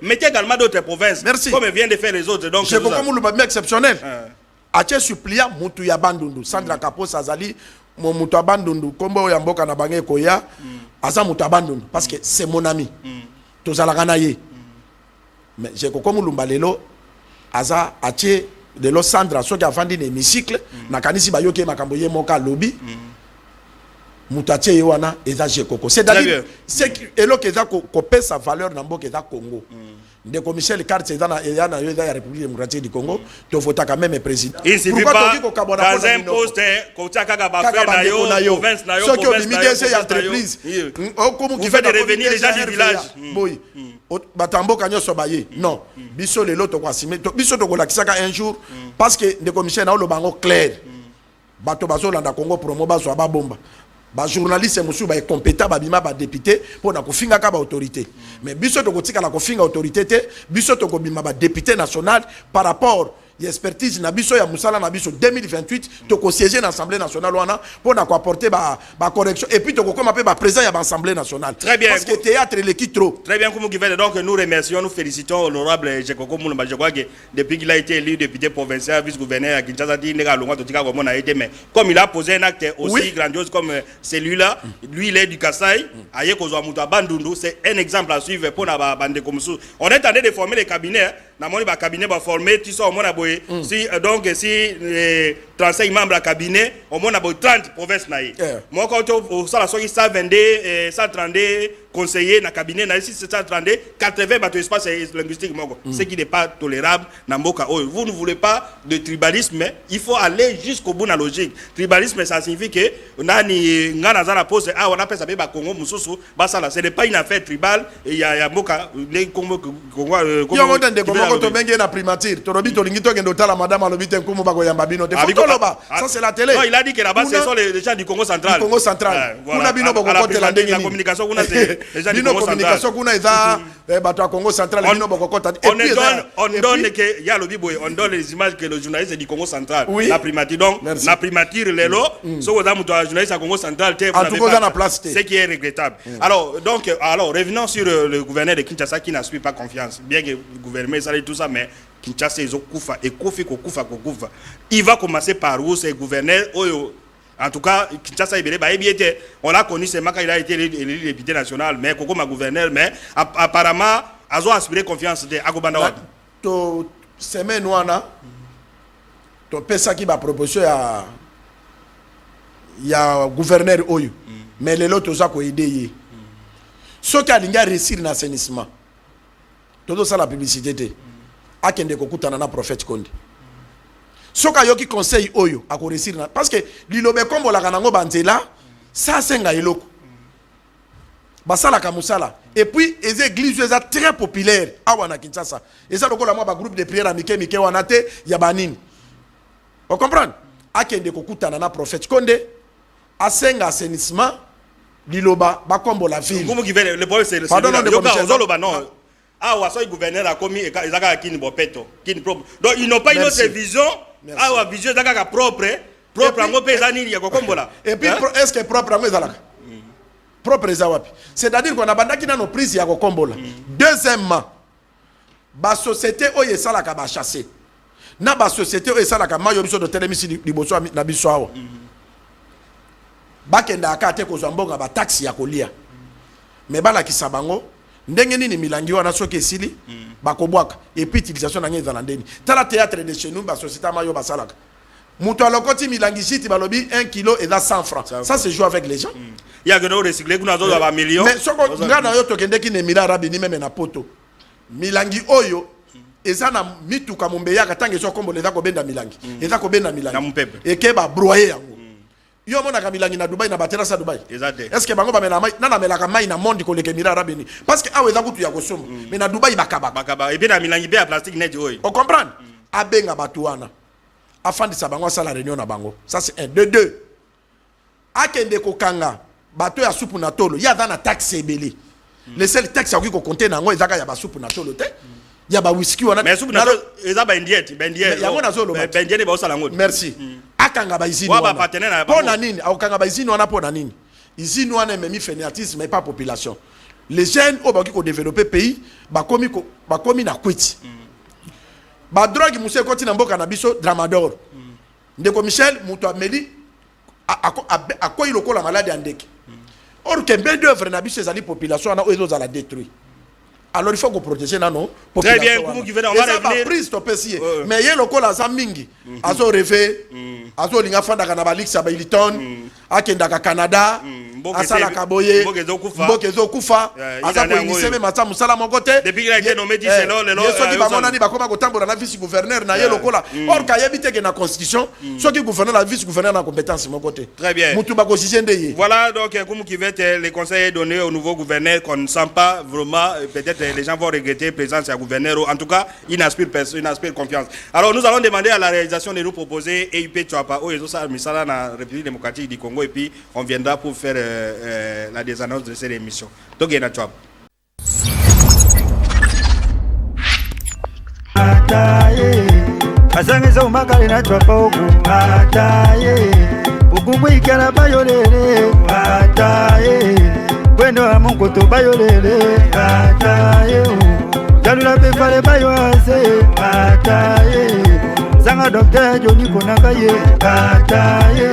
mettez également d'autres provinces. Merci. Comme viennent de faire les autres. Donc, Jekoko Moulumba, exceptionnel. Ache suppliant mutu ya bandundu Sandra Kaposa azali mo mutu ya bandundu kombo ya mboka na bange koya aza mutu ya bandundu parce que c'est mon ami tozalaka na ye mais Jekoko Moulumba lelo aza ache lelo Sandra soki afandi na hémicycle na kanisi bayoki makambo ye moka lobby mutu ache ye wana eza Jekoko c'est-à-dire c'est eloko eza ko pesa valeur na mboka eza Congo. Ndeko Michel Carte dans la République démocratique du Congo, tu votes quand même président. Il suffit pas dans un poste, ceux qui ont limité ces entreprises, qui fait de revenir les gens du village. Batambo kanyo sobaye. Non, biso le loto kwa sime. Biso to kola kisaka un jour parce que Ndeko Michel na lo bango clair. Bato bazo landa Congo promo bazo ababomba. Ba journaliste musu ba compétent ba bima ba député pour na kofinga ka ba autorité mais biso to kotika la kofinga autorité te biso to ko bima ba député national par rapport y expertise na biso ya musala na biso 2028 to ko siéger dans l'Assemblée nationale wana pour na ko apporter ba correction et puis to ko comme ba président ya l'Assemblée nationale. Très bien. Parce que théâtre l'équipe trop. Très bien comme Guivelle, donc nous remercions, nous félicitons honorable Jekoko Moulumba. Je crois que depuis qu'il a été élu député provincial vice-gouverneur à Kinshasa dit nega longa to tika comme on a été mais comme il a posé un acte aussi grandiose comme celui-là, lui il est du Kassai, aye ko zo mutu bandundu, c'est un exemple à suivre pour na bande comme ça. On est en train de former les cabinets, na moni ba cabinet ba former tu sais au moins boy. Si donc si 35 membres à cabinet, au moins 30 provinces naïe. Moi quand au ça la soki 122 132 conseillers dans cabinet na ici 132 80 bateaux espace linguistique moko. Ce qui n'est pas tolérable na mboka. Vous ne voulez pas de tribalisme, mais il faut aller jusqu'au bout de la logique. Tribalisme ça signifie que nani ngana za la pose on appelle ça ba Congo mususu ba ça là ce n'est pas une affaire tribale et il y a mboka les Congo yo monte de Congo to bengi na primature to robi to lingi to ngendo tala madame alobite nkumu ba ko yamba bino de photo loba ça c'est la télé. Non, il a dit que là-bas ce sont les gens du Congo central. Du Congo central. Kuna bino boko kote la ndenge ni. La communication kuna c'est les gens du Congo central. Communication kuna eza bato Congo central bino boko kota. On donne que ya lobi boy, on donne les images que le journaliste du Congo central. La primature donc la primature lelo so ko za muto journaliste à Congo central te ce qui est regrettable. Alors revenons sur le gouverneur de Kinshasa qui n'a pas confiance. Bien que le gouvernement ça tout ça mais Kinshasa ils ont kufa et kofi ko kufa. Il va commencer par où c'est gouverneur en tout cas Kinshasa on l'a connu c'est quand il a été élu député national mais koko ma gouverneur mais apparemment ils ont aspiré confiance de Agobanda to semaine wana to pesa ki ba proposition ya gouverneur oyo mais lelo toza ko aider ye soki alinga réussir na assainissement todo ça la publicité te akende kokutana na prophète Konde soki ayoki conseil oyo ako réussir na parce que lilobe kombolaka nango banzela ça senga eloko basala kamusala et puis les églises sont très populaires awa na Kinshasa et ça lokola moi ba groupe de prière mike wana te ya banini on comprend akende kokutana na prophète Konde asenga assainissement liloba ba kombo la ville comme qui veut le problème c'est pardon non non awa so gouverneur a commis ezaka kini bopeto kini propre donc ils n'ont pas une autre vision awa vision ezaka propre ngo pesa nini ya kokombola et puis est-ce que propre ngo ezalaka propre zawapi c'est-à-dire qu'on a bandaki na no prise ya kokombola deuxièmement ba société oyo esalaka ba chasser na ba société oyo esalaka mayo biso de telemisi liboso na biso awa bakenda akate ko zambonga ba taxi ya kolia mais bala kisabango ndenge nini milangi wana soki esili bakobwaka et puis utilisation na ngeza na ndeni tala théâtre de chez nous ba société mayo basalaka muto alokoti milangi shiti balobi 1 kilo et 100 francs ça se joue avec les gens il y a que nous recycler kuna zo ba millions mais soko ngana yo tokendeki ne mila arabi ni même na poto milangi oyo eza na mituka mombeya katange so kombo leza ko benda milangi eza ko benda milangi et ke ba broyer yango yo mona ka milangi na Dubai na batera sa Dubai est-ce que bango ba mena mai na melaka mai na monde ko leke mila arabi ni parce que awe eza kutu ya kosoma mais na Dubai bakaba et bien na milangi be ya plastique net oyo on comprend abenga batuana afandisa bango sala réunion na bango ça c'est un de deux akende ko kanga bato ya soupe na tolo ya dans taxe ebele les seuls taxes qui ko compter na ngo ezaka ya ba soupe na tolo te ya ba whisky wana mais soupe na tolo eza ba indiette ya ngona zolo ba indiette ba osala ngo merci akanga ba izini wana wa ba partenaire na pona nini akanga ba izini wana pona nini izini wana memi fainéantisme mais pas population les jeunes au ba ko développer pays ba komi na kwiti ba drogue musse koti na mboka na biso dramador ndeko Michel muto ameli akoyi lokola malade andeke or que bien d'œuvre na biso ezali population na ozo za la détruire alors il faut qu'on protéger nano très bien comme qui veut on va revenir prise to pesier mais ye lokola za mingi azo rêver azo linga fanda kana ba Lix ba Hilton akenda ka Canada asala kaboye mbokezo kufa asa ko initier même ata musala mongote depuis il a été nommé dit c'est là le soki ba mona ni ba koma ko tambola na vice gouverneur na ye lokola or ka yebite que na constitution soki gouverneur la vice gouverneur na compétence mongote très bien mutu ba ko jijende voilà donc comme qui veut les conseils donnés au nouveau gouverneur qu'on ne sent pas vraiment peut-être les gens vont regretter la présence du gouverneur en tout cas il n'inspire personne il n'inspire confiance alors nous allons demander à la réalisation de nous proposer EUP Tchouapa ou Ezosa Misala na République démocratique du Congo et puis on viendra pour faire la désannonce de cette émission. Donc, il y a un job. Asangeza umakale na twapa oku ataye ukumwikala bayolele ataye kwendo wa mungu to bayolele ataye jalula pepale bayoase ataye sanga docteur Johnny Konakaye ataye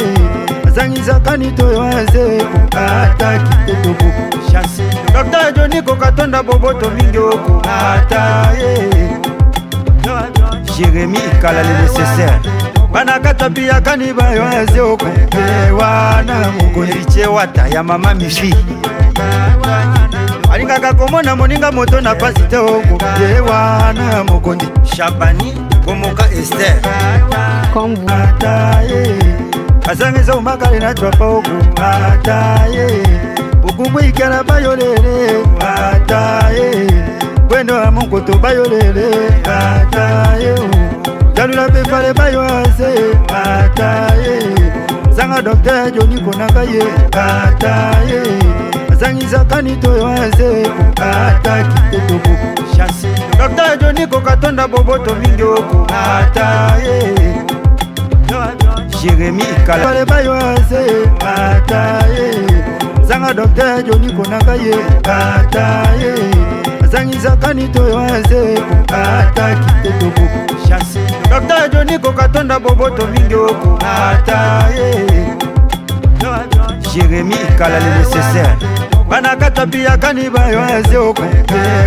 asangisa kanito yoase ataki totobu chance docteur Johnny Kokatonda boboto mingi oku ataye Jérémy Kala le nécessaire banakata pia kaniba yoase oku wana mukondiche wata ya mama mifi alingaka komona moninga moto na pasi te oku wana mukondi Shabani Komoka Esther comme vous ataye asangeza umakale na twapa oku ataye ukumwikala bayolele ataye kwendo wa mungu to bayolele ataye jalula pepale bayoase ataye sanga docteur Johnny Konakaye ataye asangisa kanito yoase ataki totobu chance docteur Johnny Kokatonda boboto mingi oku ataye Jérémy Kala bayoase ataye sanga docteur Johnny Konakaye ataye asangisa kanito yoase ataki totobu chance docteur Johnny Kokatonda boboto mingi oku ataye Jérémy Kala le nécessaire banakata pia kaniba yoase oku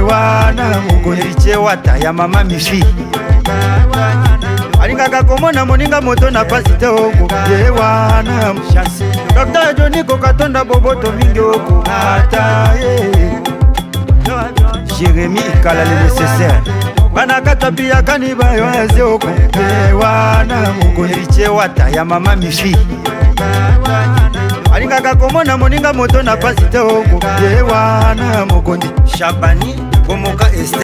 wana mukondiche wata ya mama mifi alingaka komona moninga moto na pasi te oku wana chance Dr. Johnny Kokatonda Boboto mingi okukata Jérémy Kala le nécessaire Banakata pia kaniba yoaze okupe Wana mukondi chewata ya mama mifi Alingaka komona moninga moto na pasi te okupe Wana mukondi Shabani Bomoka Esther.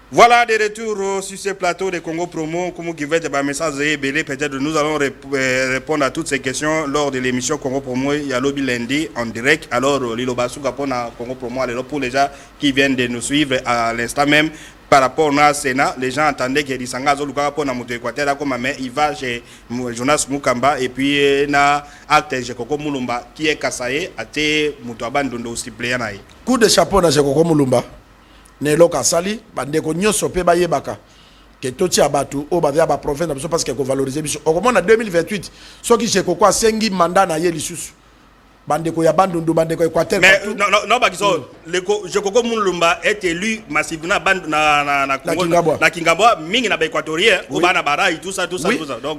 Voilà des retours sur ce plateau de Congo Promo. Comme vous avez des messages belé, peut-être nous allons répondre à toutes ces questions lors de l'émission Congo Promo. Il y a lobby lundi en direct. Alors, Lilo Bassou Capon à Congo Promo, alors pour les gens qui viennent de nous suivre à l'instant même, par rapport au Sénat, les gens entendaient que Lisanga Zoluka pour Namuto Équateur, mais il va chez Jonas Mukamba et puis na acte Jekoko Mulumba qui est Kassaye, à te Mutouaban Dondo aussi pléanaï. Coup de chapeau na Jekoko Mulumba. Nelo Kasali, bandeko nyoso pe bayebaka. Que toti abatu o badia ba province na parce que ko valoriser biso. Au moment en 2028, soki Jekoko a sengi mandat na ye lisusu. Bandeko ya Bandundu, bandeko Équateur. Mais non, Bakiso, Jekoko Mulumba est élu massivement na Kingabwa, mingi na Équatorien, ou na Baraï, tout ça. Donc,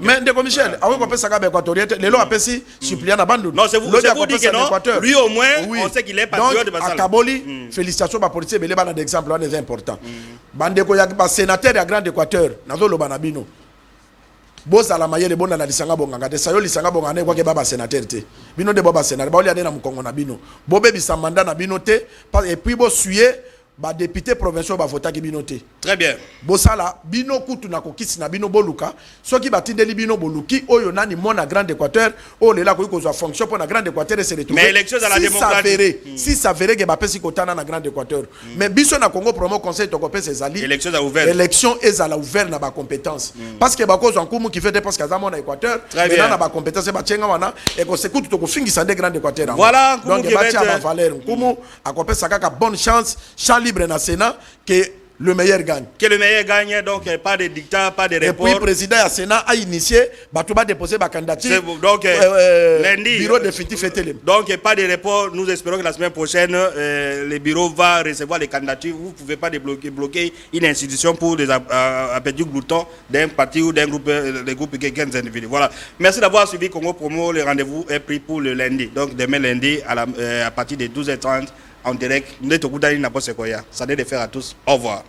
mais Ndeko Michel, avant qu'on peut s'aga Équatorien, les lois appellent suppléant à Bandundu. Non, c'est vous dites que non, lui au moins, on sait qu'il est patriote de Bassal. À Kaboli, félicitations à policier, mais les bandes d'exemple, on est important. Bandeko ya sénateur ya Grand Équateur, nazo lo banabino. Bosa la mayele bona na lisanga bonganga de sayo lisanga bongane kwa ke baba sénateur te bino de baba sénateur ba oli ane na mukongo na bino bobe bisamanda na bino te et puis bo suye ba député provincial ba vota ki bino te. Très bien. Bosa la bino kutu na kokisi na bino boluka soki batindeli bino boluki oyo nani mona Grand Équateur o lela ko kozwa fonction pour na Grand Équateur se retrouver. Mais élection dans la démocratie si ça verrait que ba pesi kotana na Grand Équateur mais biso na Congo Promo conseil to kopé ses alliés élection a ouvert élection ezala ouvert na ba compétence parce que ba cause en kumu qui fait parce que za mona Équateur mais na ba compétence ba tchenga wana et ko se kutu to ko fingisa de Grand Équateur. Voilà donc ba tia ba valeur kumu akopé sakaka bonne chance champ libre na Sénat que le meilleur gagne. Que le meilleur gagne, donc pas de dictat, pas de report. Et puis le président du Sénat a initié, Batouba déposer ma candidature. Donc lundi, bureau définitif était. Donc pas de report. Nous espérons que la semaine prochaine, le bureau va recevoir les candidatures. Vous ne pouvez pas bloquer une institution pour des appétits gloutons d'un parti ou d'un groupe, des groupes quelqu'un d'individus. Voilà. Merci d'avoir suivi Congo Promo. Le rendez-vous est pris pour le lundi. Donc demain lundi à partir de 12h30. En direct, nous sommes tous. Ça doit de faire à tous. Au revoir.